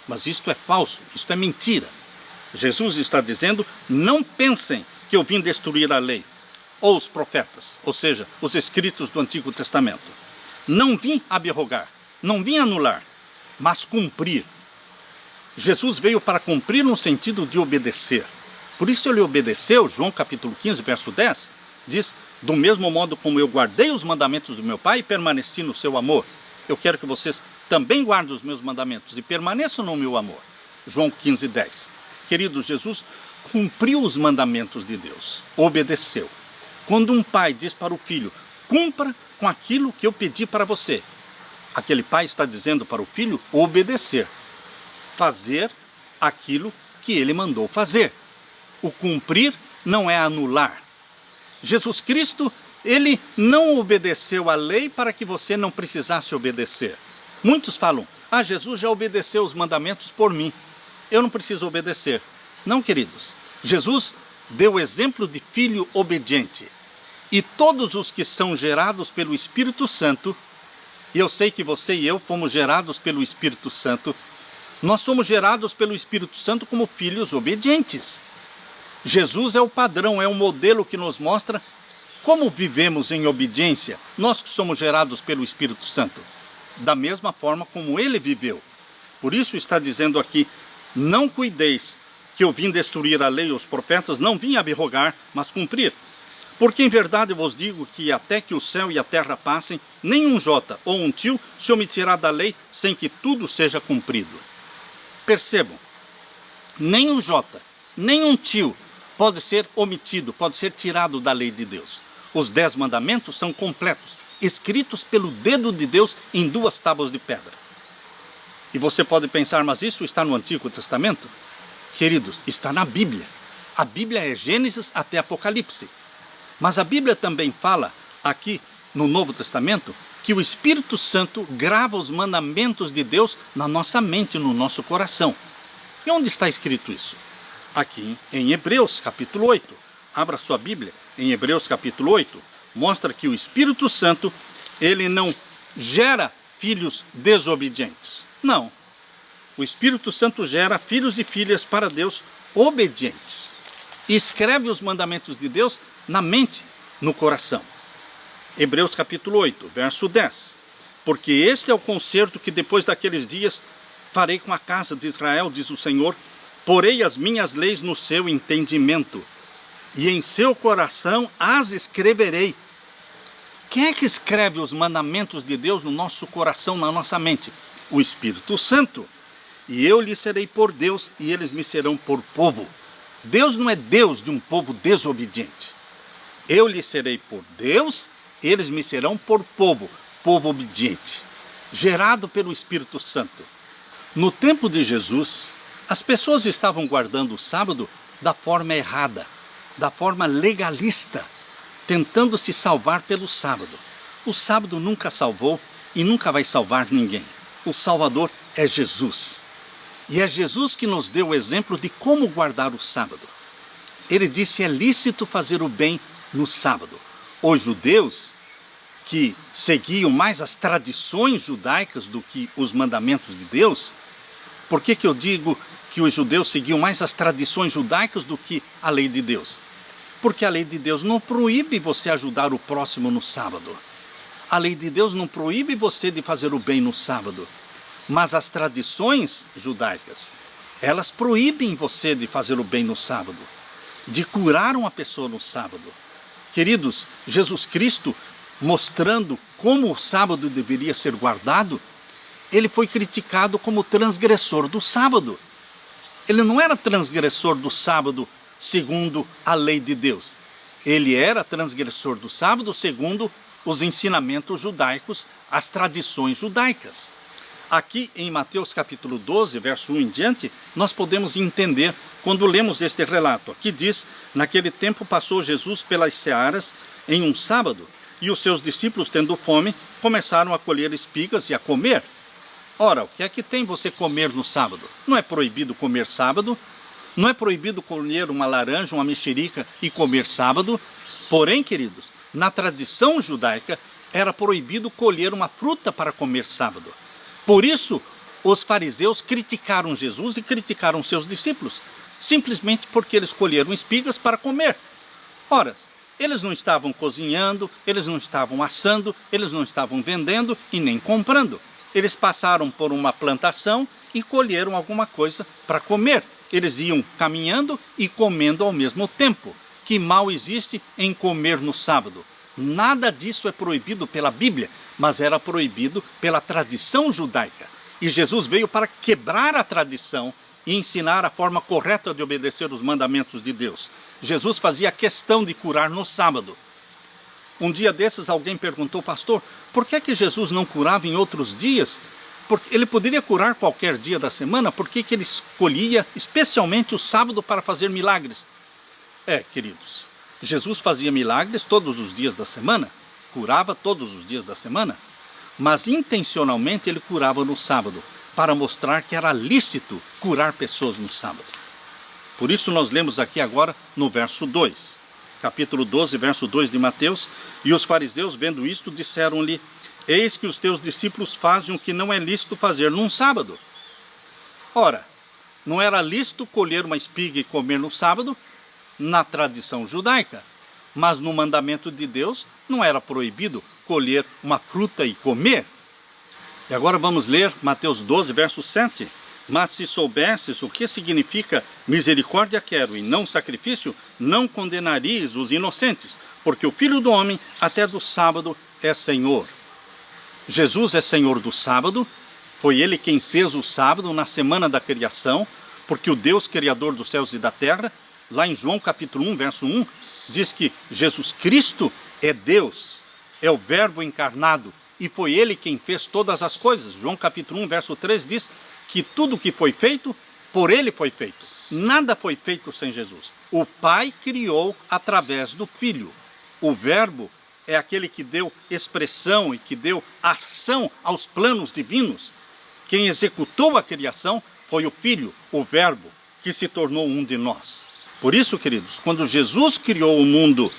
mas isto é falso, isto é mentira. Jesus está dizendo, não pensem que eu vim destruir a lei ou os profetas, ou seja, os escritos do Antigo Testamento. Não vim abrogar, não vim anular, mas cumprir. Jesus veio para cumprir no sentido de obedecer. Por isso ele obedeceu, João capítulo 15, verso 10, diz, do mesmo modo como eu guardei os mandamentos do meu Pai e permaneci no seu amor, eu quero que vocês também guardem os meus mandamentos e permaneçam no meu amor. João 15, 10. Querido, Jesus cumpriu os mandamentos de Deus, obedeceu. Quando um pai diz para o filho, cumpra com aquilo que eu pedi para você, aquele pai está dizendo para o filho obedecer, fazer aquilo que ele mandou fazer. O cumprir não é anular. Jesus Cristo, ele não obedeceu à lei para que você não precisasse obedecer. Muitos falam, Jesus já obedeceu os mandamentos por mim, eu não preciso obedecer. Não, queridos, Jesus deu o exemplo de filho obediente. E todos os que são gerados pelo Espírito Santo, e eu sei que você e eu fomos gerados pelo Espírito Santo, nós somos gerados pelo Espírito Santo como filhos obedientes. Jesus é o padrão, é o modelo que nos mostra como vivemos em obediência, nós que somos gerados pelo Espírito Santo, da mesma forma como ele viveu. Por isso está dizendo aqui, não cuideis que eu vim destruir a lei e os profetas, não vim abrogar, mas cumprir. Porque em verdade vos digo que até que o céu e a terra passem, nem um jota ou um tio se omitirá da lei sem que tudo seja cumprido. Percebam, nem um jota, nem um tio pode ser omitido, pode ser tirado da lei de Deus. Os 10 mandamentos são completos, escritos pelo dedo de Deus em 2 tábuas de pedra. E você pode pensar, mas isso está no Antigo Testamento? Queridos, está na Bíblia. A Bíblia é Gênesis até Apocalipse. Mas a Bíblia também fala, aqui no Novo Testamento, que o Espírito Santo grava os mandamentos de Deus na nossa mente, no nosso coração. E onde está escrito isso? Aqui em Hebreus capítulo 8. Abra sua Bíblia em Hebreus capítulo 8. Mostra que o Espírito Santo, ele não gera filhos desobedientes. Não. O Espírito Santo gera filhos e filhas para Deus obedientes. E escreve os mandamentos de Deus na mente, no coração. Hebreus capítulo 8, verso 10. Porque este é o concerto que depois daqueles dias farei com a casa de Israel, diz o Senhor, porei as minhas leis no seu entendimento, e em seu coração as escreverei. Quem é que escreve os mandamentos de Deus no nosso coração, na nossa mente? O Espírito Santo. E eu lhes serei por Deus, e eles me serão por povo. Deus não é Deus de um povo desobediente. Eu lhes serei por Deus, eles me serão por povo, povo obediente, gerado pelo Espírito Santo. No tempo de Jesus, As pessoas estavam guardando o sábado da forma errada, da forma legalista, tentando se salvar pelo sábado. O sábado nunca salvou e nunca vai salvar ninguém. O Salvador é Jesus. E é Jesus que nos deu o exemplo de como guardar o sábado. Ele disse: é lícito fazer o bem no sábado. Os judeus, que seguiam mais as tradições judaicas do que os mandamentos de Deus. Por que eu digo que os judeus seguiam mais as tradições judaicas do que a lei de Deus? Porque a lei de Deus não proíbe você ajudar o próximo no sábado. A lei de Deus não proíbe você de fazer o bem no sábado. Mas as tradições judaicas, elas proíbem você de fazer o bem no sábado, de curar uma pessoa no sábado. Queridos, Jesus Cristo, mostrando como o sábado deveria ser guardado, ele foi criticado como transgressor do sábado. Ele não era transgressor do sábado segundo a lei de Deus. Ele era transgressor do sábado segundo os ensinamentos judaicos, as tradições judaicas. Aqui em Mateus capítulo 12, verso 1 em diante, nós podemos entender quando lemos este relato. Aqui diz: naquele tempo passou Jesus pelas searas em um sábado, e os seus discípulos, tendo fome, começaram a colher espigas e a comer. Ora, o que é que tem você comer no sábado? Não é proibido comer sábado, não é proibido colher uma laranja, uma mexerica e comer sábado. Porém, queridos, na tradição judaica, era proibido colher uma fruta para comer sábado. Por isso, os fariseus criticaram Jesus e criticaram seus discípulos, simplesmente porque eles colheram espigas para comer. Ora, eles não estavam cozinhando, eles não estavam assando, eles não estavam vendendo e nem comprando. Eles passaram por uma plantação e colheram alguma coisa para comer. Eles iam caminhando e comendo ao mesmo tempo. Que mal existe em comer no sábado? Nada disso é proibido pela Bíblia, mas era proibido pela tradição judaica. E Jesus veio para quebrar a tradição e ensinar a forma correta de obedecer os mandamentos de Deus. Jesus fazia questão de curar no sábado. Um dia desses alguém perguntou: pastor, por que Jesus não curava em outros dias? Porque ele poderia curar qualquer dia da semana, por que ele escolhia especialmente o sábado para fazer milagres? Queridos, Jesus fazia milagres todos os dias da semana, curava todos os dias da semana, mas intencionalmente ele curava no sábado, para mostrar que era lícito curar pessoas no sábado. Por isso nós lemos aqui agora no verso 2, capítulo 12, verso 2 de Mateus: e os fariseus, vendo isto, disseram-lhe: eis que os teus discípulos fazem o que não é lícito fazer num sábado. Ora, não era lícito colher uma espiga e comer no sábado, na tradição judaica, mas no mandamento de Deus não era proibido colher uma fruta e comer. E agora vamos ler Mateus 12, verso 7. Mas se soubesses o que significa misericórdia quero e não sacrifício, não condenarias os inocentes, porque o Filho do Homem até do sábado é Senhor. Jesus é Senhor do sábado, foi Ele quem fez o sábado na semana da criação, porque o Deus Criador dos céus e da terra, lá em João capítulo 1, verso 1, diz que Jesus Cristo é Deus, é o Verbo encarnado, e foi Ele quem fez todas as coisas. João capítulo 1, verso 3 diz que tudo que foi feito, por Ele foi feito. Nada foi feito sem Jesus. O Pai criou através do Filho. O Verbo é aquele que deu expressão e que deu ação aos planos divinos. Quem executou a criação foi o Filho, o Verbo, que se tornou um de nós. Por isso, queridos, quando Jesus criou o mundo,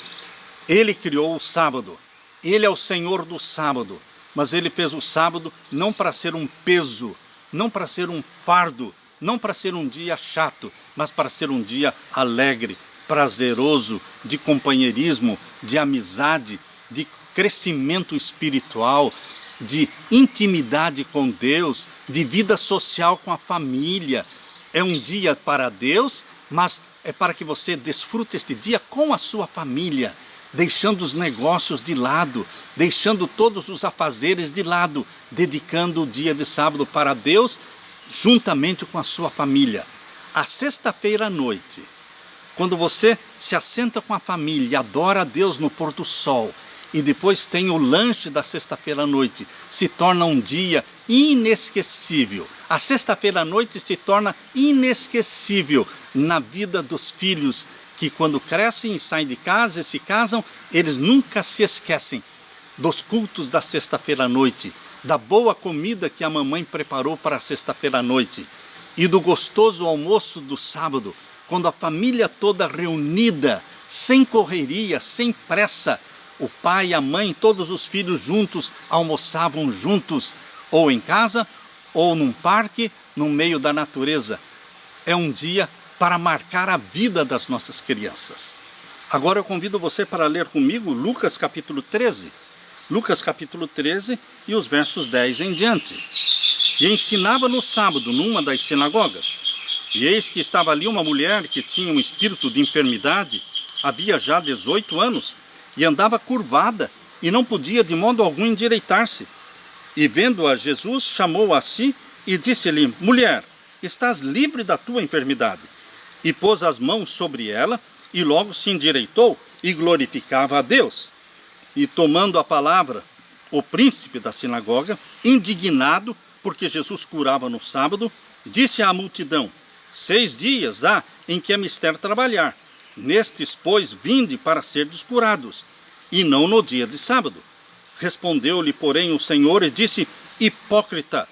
Ele criou o sábado. Ele é o Senhor do sábado, mas Ele fez o sábado não para ser um peso, não para ser um fardo, não para ser um dia chato, mas para ser um dia alegre, prazeroso, de companheirismo, de amizade, de crescimento espiritual, de intimidade com Deus, de vida social com a família. É um dia para Deus, mas é para que você desfrute este dia com a sua família, deixando os negócios de lado, deixando todos os afazeres de lado, dedicando o dia de sábado para Deus, juntamente com a sua família. A sexta-feira à noite, quando você se assenta com a família e adora a Deus no pôr do sol, e depois tem o lanche da sexta-feira à noite. Se torna um dia inesquecível. A sexta-feira à noite se torna inesquecível na vida dos filhos, que quando crescem e saem de casa e se casam, eles nunca se esquecem dos cultos da sexta-feira à noite, da boa comida que a mamãe preparou para a sexta-feira à noite e do gostoso almoço do sábado, quando a família toda reunida, sem correria, sem pressa, o pai, a mãe, todos os filhos juntos, almoçavam juntos, ou em casa, ou num parque, no meio da natureza. É um dia para marcar a vida das nossas crianças. Agora eu convido você para ler comigo Lucas capítulo 13. Lucas capítulo 13 e os versos 10 em diante. E ensinava no sábado numa das sinagogas. E eis que estava ali uma mulher que tinha um espírito de enfermidade, havia já 18 anos, e andava curvada, e não podia de modo algum endireitar-se. E vendo-a Jesus, chamou-a a si, e disse-lhe: mulher, estás livre da tua enfermidade. E pôs as mãos sobre ela, e logo se endireitou, e glorificava a Deus. E tomando a palavra, o príncipe da sinagoga, indignado, porque Jesus curava no sábado, disse à multidão: 6 dias há em que é mister trabalhar. Nestes, pois, vinde para serdes curados, e não no dia de sábado. Respondeu-lhe, porém, o Senhor e disse: hipócrita,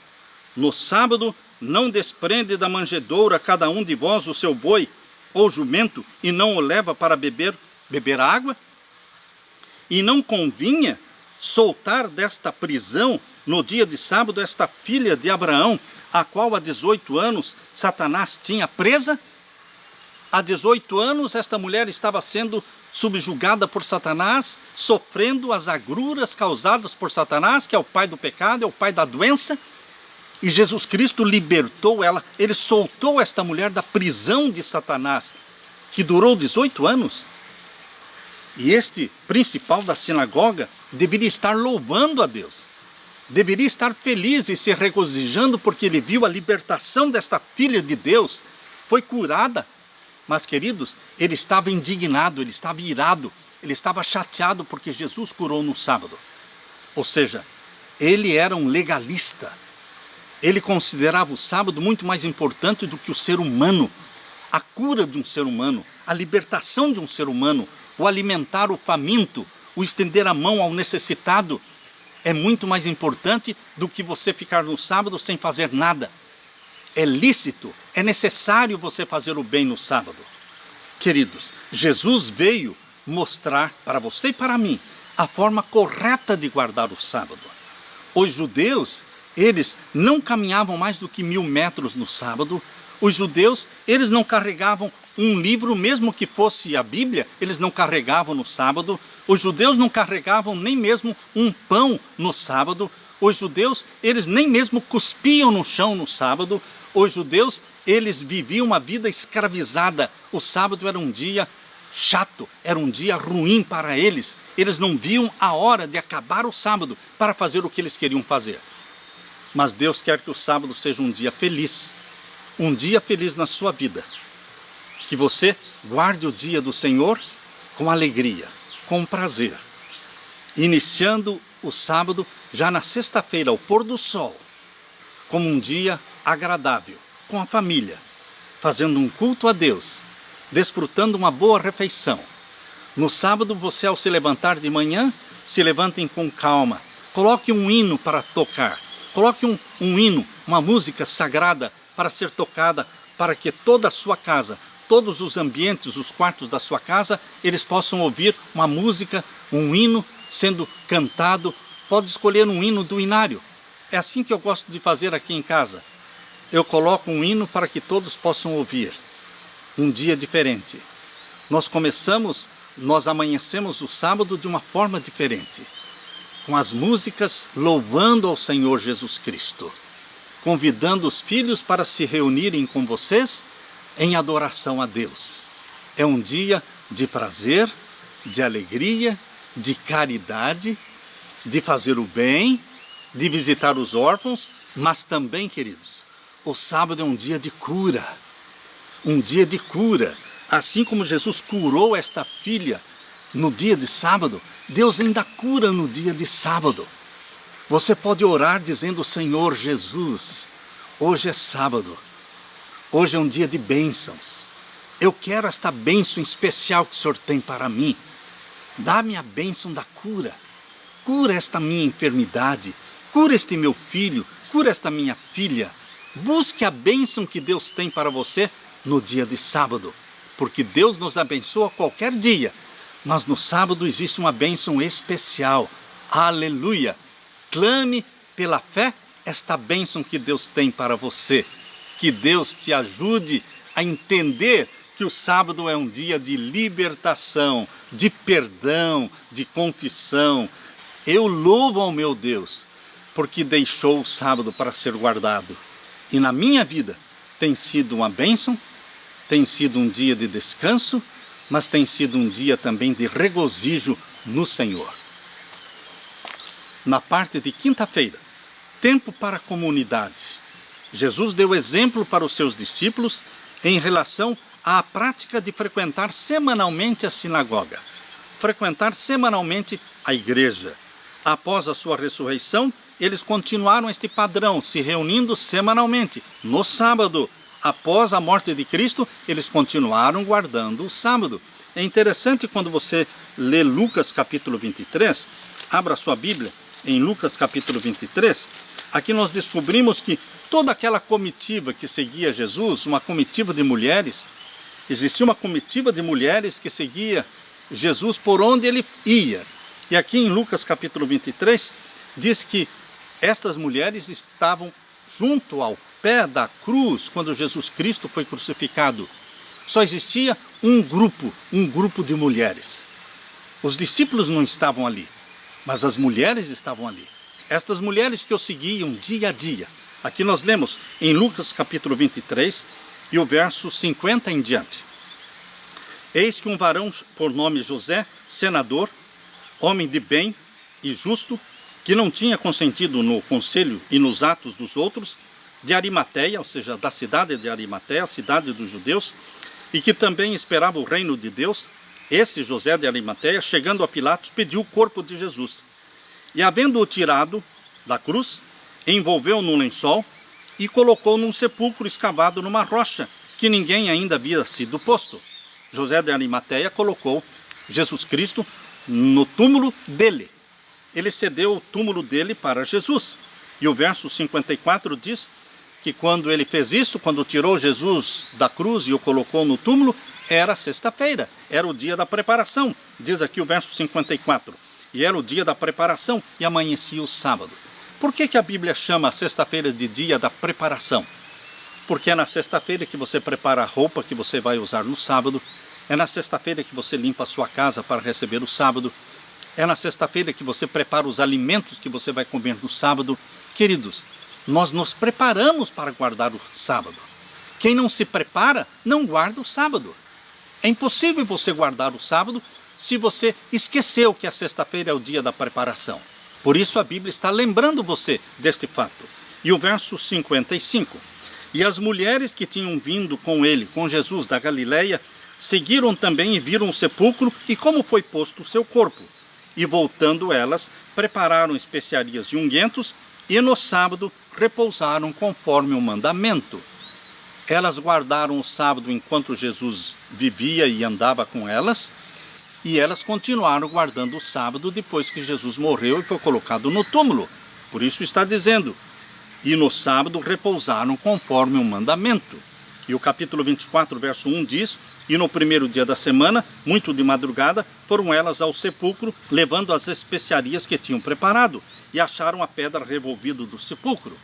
no sábado não desprende da manjedoura cada um de vós o seu boi ou jumento, e não o leva para beber água? E não convinha soltar desta prisão no dia de sábado esta filha de Abraão, a qual há 18 anos Satanás tinha presa? Há 18 anos esta mulher estava sendo subjugada por Satanás, sofrendo as agruras causadas por Satanás, que é o pai do pecado, é o pai da doença. E Jesus Cristo libertou ela, ele soltou esta mulher da prisão de Satanás, que durou 18 anos. E este principal da sinagoga deveria estar louvando a Deus, deveria estar feliz e se regozijando, porque ele viu a libertação desta filha de Deus, foi curada. Mas, queridos, ele estava indignado, ele estava irado, ele estava chateado porque Jesus curou no sábado. Ou seja, ele era um legalista. Ele considerava o sábado muito mais importante do que o ser humano, a cura de um ser humano, a libertação de um ser humano, o alimentar o faminto, o estender a mão ao necessitado. É muito mais importante do que você ficar no sábado sem fazer nada. É lícito, é necessário você fazer o bem no sábado. Queridos, Jesus veio mostrar para você e para mim a forma correta de guardar o sábado. Os judeus, eles não caminhavam mais do que 1000 metros no sábado. Os judeus, eles não carregavam um livro, mesmo que fosse a Bíblia, eles não carregavam no sábado. Os judeus não carregavam nem mesmo um pão no sábado. Os judeus, eles nem mesmo cuspiam no chão no sábado. Os judeus, eles viviam uma vida escravizada. O sábado era um dia chato, era um dia ruim para eles. Eles não viam a hora de acabar o sábado para fazer o que eles queriam fazer. Mas Deus quer que o sábado seja um dia feliz na sua vida. Que você guarde o dia do Senhor com alegria, com prazer. Iniciando o sábado já na sexta-feira, ao pôr do sol, como um dia agradável, com a família, fazendo um culto a Deus, desfrutando uma boa refeição. No sábado, você, ao se levantar de manhã, se levantem com calma, coloque um hino para tocar, coloque um hino, uma música sagrada para ser tocada, para que toda a sua casa, todos os ambientes, os quartos da sua casa, eles possam ouvir uma música, um hino sendo cantado. Pode escolher um hino do inário. É assim que eu gosto de fazer aqui em casa. Eu coloco um hino para que todos possam ouvir. Um dia diferente. Nós amanhecemos o sábado de uma forma diferente. Com as músicas louvando ao Senhor Jesus Cristo. Convidando os filhos para se reunirem com vocês em adoração a Deus. É um dia de prazer, de alegria, de caridade, de fazer o bem, de visitar os órfãos, mas também, queridos, o sábado é um dia de cura. Um dia de cura. Assim como Jesus curou esta filha no dia de sábado. Deus ainda cura no dia de sábado. Você pode orar dizendo: Senhor Jesus, hoje é sábado. Hoje é um dia de bênçãos. Eu quero esta bênção especial que o Senhor tem para mim. Dá-me a bênção da cura. Cura esta minha enfermidade. Cura este meu filho. Cura esta minha filha. Busque a bênção que Deus tem para você no dia de sábado. Porque Deus nos abençoa qualquer dia. Mas no sábado existe uma bênção especial. Aleluia! Clame pela fé esta bênção que Deus tem para você. Que Deus te ajude a entender que o sábado é um dia de libertação, de perdão, de confissão. Eu louvo ao meu Deus, porque deixou o sábado para ser guardado. E na minha vida tem sido uma bênção, tem sido um dia de descanso, mas tem sido um dia também de regozijo no Senhor. Na parte de quinta-feira, tempo para a comunidade. Jesus deu exemplo para os seus discípulos em relação à prática de frequentar semanalmente a sinagoga, frequentar semanalmente a igreja. Após a sua ressurreição, eles continuaram este padrão, se reunindo semanalmente. No sábado, após a morte de Cristo, eles continuaram guardando o sábado. É interessante quando você lê Lucas capítulo 23, abra sua Bíblia em Lucas capítulo 23, aqui nós descobrimos que toda aquela comitiva que seguia Jesus, uma comitiva de mulheres, existia uma comitiva de mulheres que seguia Jesus por onde ele ia. E aqui em Lucas capítulo 23, diz que estas mulheres estavam junto ao pé da cruz quando Jesus Cristo foi crucificado. Só existia um grupo de mulheres. Os discípulos não estavam ali, mas as mulheres estavam ali. Estas mulheres que o seguiam dia a dia. Aqui nós lemos em Lucas capítulo 23 e o verso 50 em diante. Eis que um varão por nome José, senador, homem de bem e justo, que não tinha consentido no conselho e nos atos dos outros, de Arimateia, ou seja, da cidade de Arimateia, a cidade dos judeus, e que também esperava o reino de Deus, esse José de Arimateia, chegando a Pilatos, pediu o corpo de Jesus. E havendo-o tirado da cruz, envolveu-o num lençol e colocou num sepulcro escavado numa rocha, que ninguém ainda havia sido posto. José de Arimateia colocou Jesus Cristo no túmulo dele. Ele cedeu o túmulo dele para Jesus. E o verso 54 diz que quando ele fez isso, quando tirou Jesus da cruz e o colocou no túmulo, era sexta-feira, era o dia da preparação. Diz aqui o verso 54. E era o dia da preparação e amanhecia o sábado. Por que a Bíblia chama a sexta-feira de dia da preparação? Porque é na sexta-feira que você prepara a roupa que você vai usar no sábado. É na sexta-feira que você limpa a sua casa para receber o sábado. É na sexta-feira que você prepara os alimentos que você vai comer no sábado. Queridos, nós nos preparamos para guardar o sábado. Quem não se prepara, não guarda o sábado. É impossível você guardar o sábado se você esqueceu que a sexta-feira é o dia da preparação. Por isso a Bíblia está lembrando você deste fato. E o verso 55. E as mulheres que tinham vindo com ele, com Jesus da Galileia, seguiram também e viram o sepulcro e como foi posto o seu corpo. E voltando elas, prepararam especiarias e ungüentos, e no sábado repousaram conforme o mandamento. Elas guardaram o sábado enquanto Jesus vivia e andava com elas, e elas continuaram guardando o sábado depois que Jesus morreu e foi colocado no túmulo. Por isso está dizendo, e no sábado repousaram conforme o mandamento. E o capítulo 24, verso 1 diz, e no primeiro dia da semana, muito de madrugada, foram elas ao sepulcro, levando as especiarias que tinham preparado, e acharam a pedra revolvida do sepulcro.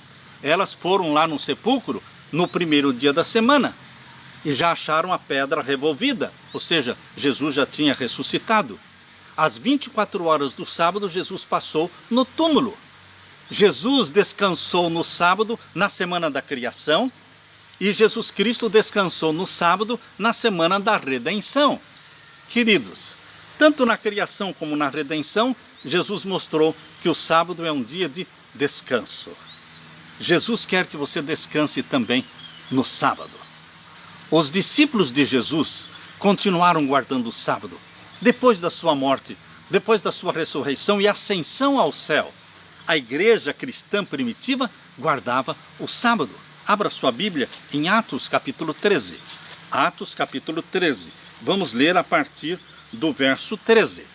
Elas foram lá no sepulcro no primeiro dia da semana, e já acharam a pedra revolvida, ou seja, Jesus já tinha ressuscitado. Às 24 horas do sábado, Jesus passou no túmulo. Jesus descansou no sábado, na semana da criação, e Jesus Cristo descansou no sábado, na semana da redenção. Queridos, tanto na criação como na redenção, Jesus mostrou que o sábado é um dia de descanso. Jesus quer que você descanse também no sábado. Os discípulos de Jesus continuaram guardando o sábado, Depois da sua morte, depois da sua ressurreição e ascensão ao céu, a igreja cristã primitiva guardava o sábado. Abra sua Bíblia em Atos capítulo 13. Atos capítulo 13. Vamos ler a partir do verso 13.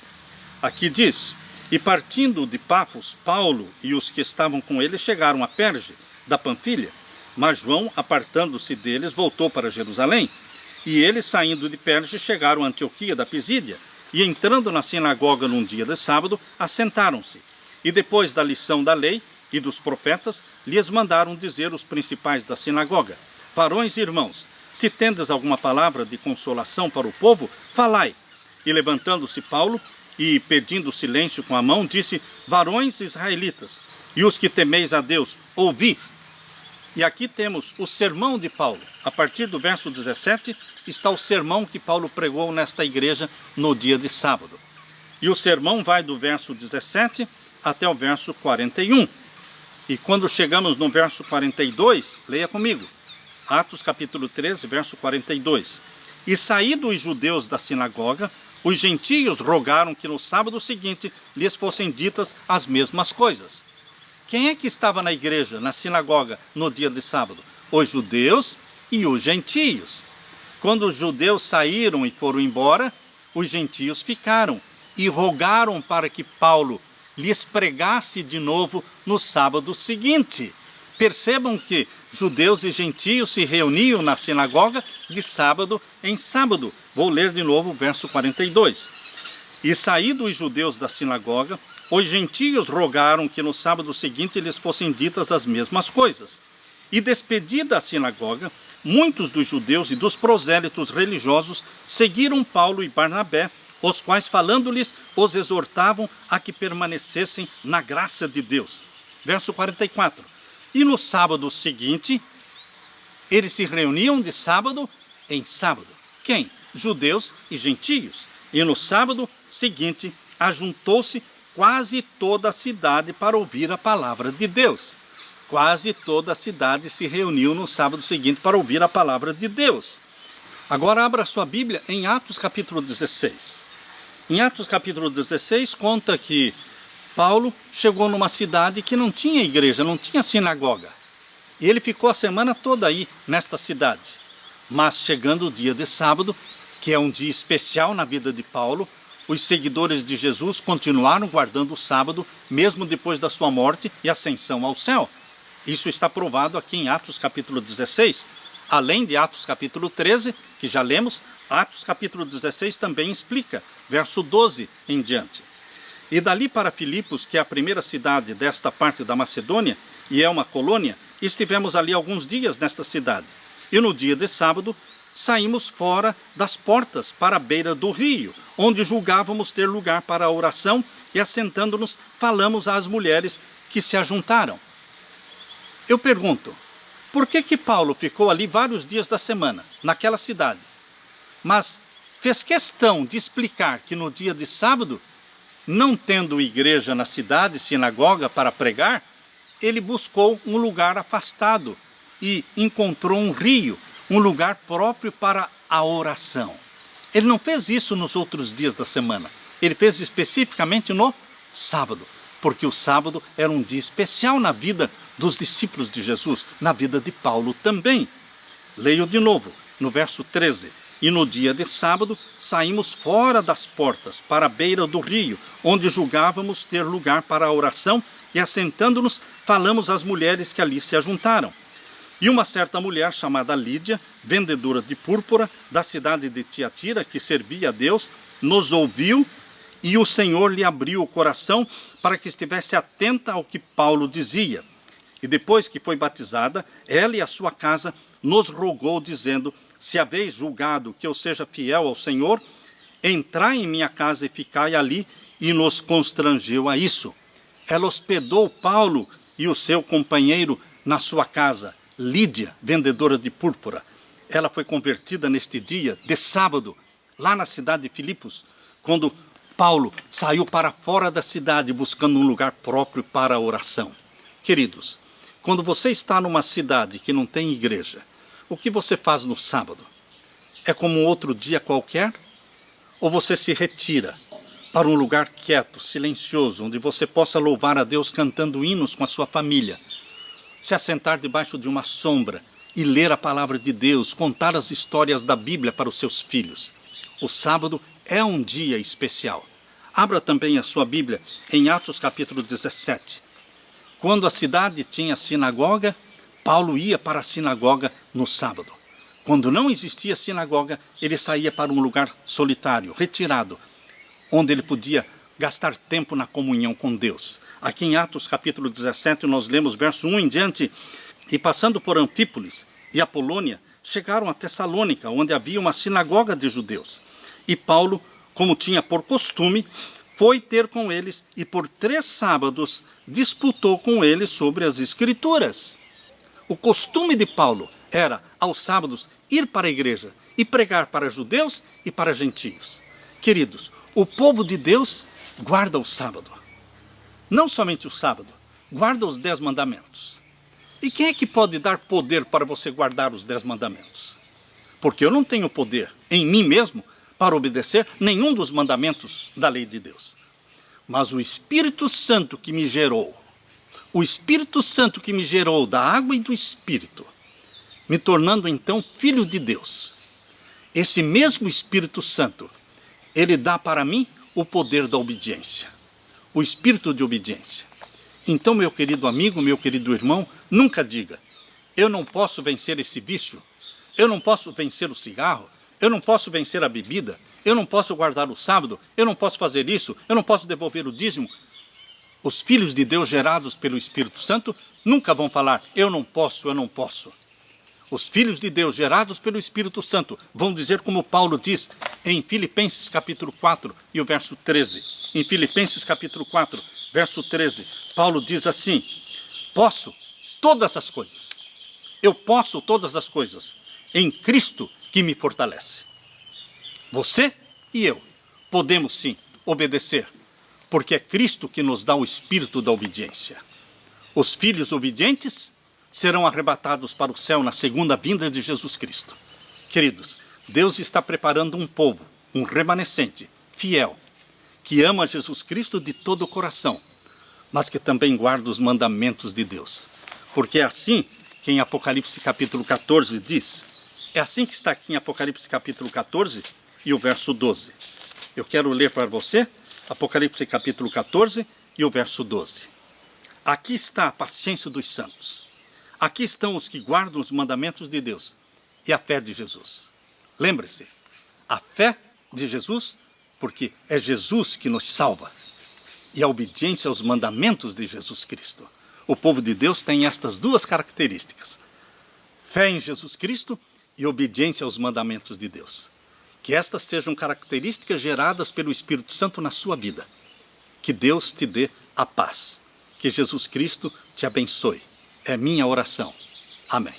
Aqui diz: E partindo de Pafos, Paulo e os que estavam com ele chegaram a Perge, da Panfilha. Mas João, apartando-se deles, voltou para Jerusalém. E eles, saindo de Perge, chegaram a Antioquia da Pisídia. E entrando na sinagoga num dia de sábado, assentaram-se. E depois da lição da lei e dos profetas, lhes mandaram dizer os principais da sinagoga: Varões e irmãos, se tendes alguma palavra de consolação para o povo, falai. E levantando-se Paulo, e pedindo silêncio com a mão, disse: Varões israelitas, e os que temeis a Deus, ouvi. E aqui temos o sermão de Paulo. A partir do verso 17 está o sermão que Paulo pregou nesta igreja no dia de sábado. E o sermão vai do verso 17 até o verso 41. E quando chegamos no verso 42, leia comigo. Atos capítulo 13, verso 42. E saídos os judeus da sinagoga, os gentios rogaram que no sábado seguinte lhes fossem ditas as mesmas coisas. Quem é que estava na igreja, na sinagoga, no dia de sábado? Os judeus e os gentios. Quando os judeus saíram e foram embora, os gentios ficaram e rogaram para que Paulo lhes pregasse de novo no sábado seguinte. Percebam que judeus e gentios se reuniam na sinagoga de sábado em sábado. Vou ler de novo o verso 42. E saídos os judeus da sinagoga, os gentios rogaram que no sábado seguinte lhes fossem ditas as mesmas coisas. E despedida a sinagoga, muitos dos judeus e dos prosélitos religiosos seguiram Paulo e Barnabé, os quais, falando-lhes, os exortavam a que permanecessem na graça de Deus. Verso 44. E no sábado seguinte, eles se reuniam de sábado em sábado. Quem? Judeus e gentios. E no sábado seguinte, ajuntou-se quase toda a cidade para ouvir a palavra de Deus. Quase toda a cidade se reuniu no sábado seguinte para ouvir a palavra de Deus. Agora abra sua Bíblia em Atos capítulo 16. Em Atos capítulo 16 conta que Paulo chegou numa cidade que não tinha igreja, não tinha sinagoga. E ele ficou a semana toda aí nesta cidade. Mas chegando o dia de sábado, que é um dia especial na vida de Paulo, os seguidores de Jesus continuaram guardando o sábado, mesmo depois da sua morte e ascensão ao céu. Isso está provado aqui em Atos capítulo 16. Além de Atos capítulo 13, que já lemos, Atos capítulo 16 também explica, verso 12 em diante. E dali para Filipos, que é a primeira cidade desta parte da Macedônia, e é uma colônia, estivemos ali alguns dias nesta cidade. E no dia de sábado, saímos fora das portas para a beira do rio, onde julgávamos ter lugar para a oração, e assentando-nos, falamos às mulheres que se ajuntaram. Eu pergunto, por que Paulo ficou ali vários dias da semana, naquela cidade? Mas fez questão de explicar que no dia de sábado, não tendo igreja na cidade, sinagoga para pregar, ele buscou um lugar afastado e encontrou um rio, um lugar próprio para a oração. Ele não fez isso nos outros dias da semana. Ele fez especificamente no sábado, porque o sábado era um dia especial na vida dos discípulos de Jesus, na vida de Paulo também. Leio de novo, no verso 13. E no dia de sábado, saímos fora das portas, para a beira do rio, onde julgávamos ter lugar para a oração, e assentando-nos, falamos às mulheres que ali se ajuntaram. E uma certa mulher chamada Lídia, vendedora de púrpura, da cidade de Tiatira, que servia a Deus, nos ouviu, e o Senhor lhe abriu o coração para que estivesse atenta ao que Paulo dizia. E depois que foi batizada, ela e a sua casa nos rogou, dizendo: se haveis julgado que eu seja fiel ao Senhor, entrai em minha casa e ficai ali, e nos constrangeu a isso. Ela hospedou Paulo e o seu companheiro na sua casa, Lídia, vendedora de púrpura. Ela foi convertida neste dia de sábado, lá na cidade de Filipos, quando Paulo saiu para fora da cidade buscando um lugar próprio para a oração. Queridos, quando você está numa cidade que não tem igreja, o que você faz no sábado? É como um outro dia qualquer? ou você se retira para um lugar quieto, silencioso, onde você possa louvar a Deus cantando hinos com a sua família, se assentar debaixo de uma sombra e ler a palavra de Deus, contar as histórias da Bíblia para os seus filhos. O sábado é um dia especial. Abra também a sua Bíblia em Atos capítulo 17. Quando a cidade tinha sinagoga, Paulo ia para a sinagoga no sábado. Quando não existia sinagoga, ele saía para um lugar solitário, retirado, onde ele podia gastar tempo na comunhão com Deus. Aqui em Atos capítulo 17, nós lemos verso 1 em diante: e passando por Anfípolis e Apolônia, chegaram a Tessalônica, onde havia uma sinagoga de judeus. E Paulo, como tinha por costume, foi ter com eles e por 3 sábados disputou com eles sobre as Escrituras. O costume de Paulo era, aos sábados, ir para a igreja e pregar para judeus e para gentios. Queridos, o povo de Deus guarda o sábado. Não somente o sábado, guarda os 10 mandamentos. E quem é que pode dar poder para você guardar os 10 mandamentos? Porque eu não tenho poder em mim mesmo para obedecer nenhum dos mandamentos da lei de Deus. Mas o Espírito Santo que me gerou, o Espírito Santo que me gerou da água e do Espírito, me tornando então filho de Deus. Esse mesmo Espírito Santo, ele dá para mim o poder da obediência, o espírito de obediência. Então, meu querido amigo, meu querido irmão, nunca diga: eu não posso vencer esse vício, eu não posso vencer o cigarro, eu não posso vencer a bebida, eu não posso guardar o sábado, eu não posso fazer isso, eu não posso devolver o dízimo. Os filhos de Deus gerados pelo Espírito Santo nunca vão falar: eu não posso, eu não posso. Os filhos de Deus gerados pelo Espírito Santo vão dizer como Paulo diz em Filipenses capítulo 4 e o verso 13. Em Filipenses capítulo 4, verso 13, Paulo diz assim: posso todas as coisas. Eu posso todas as coisas em Cristo que me fortalece. Você e eu podemos sim obedecer, porque é Cristo que nos dá o espírito da obediência. Os filhos obedientes serão arrebatados para o céu na segunda vinda de Jesus Cristo. Queridos, Deus está preparando um povo, um remanescente, fiel, que ama Jesus Cristo de todo o coração, mas que também guarda os mandamentos de Deus. Porque é assim que em Apocalipse capítulo 14 diz, é assim que está aqui em Apocalipse capítulo 14 e o verso 12. Eu quero ler para você Apocalipse capítulo 14 e o verso 12. Aqui está a paciência dos santos. Aqui estão os que guardam os mandamentos de Deus e a fé de Jesus. Lembre-se, a fé de Jesus, porque é Jesus que nos salva. E a obediência aos mandamentos de Jesus Cristo. O povo de Deus tem estas 2 características: fé em Jesus Cristo e obediência aos mandamentos de Deus. Que estas sejam características geradas pelo Espírito Santo na sua vida. Que Deus te dê a paz. Que Jesus Cristo te abençoe. É minha oração. Amém.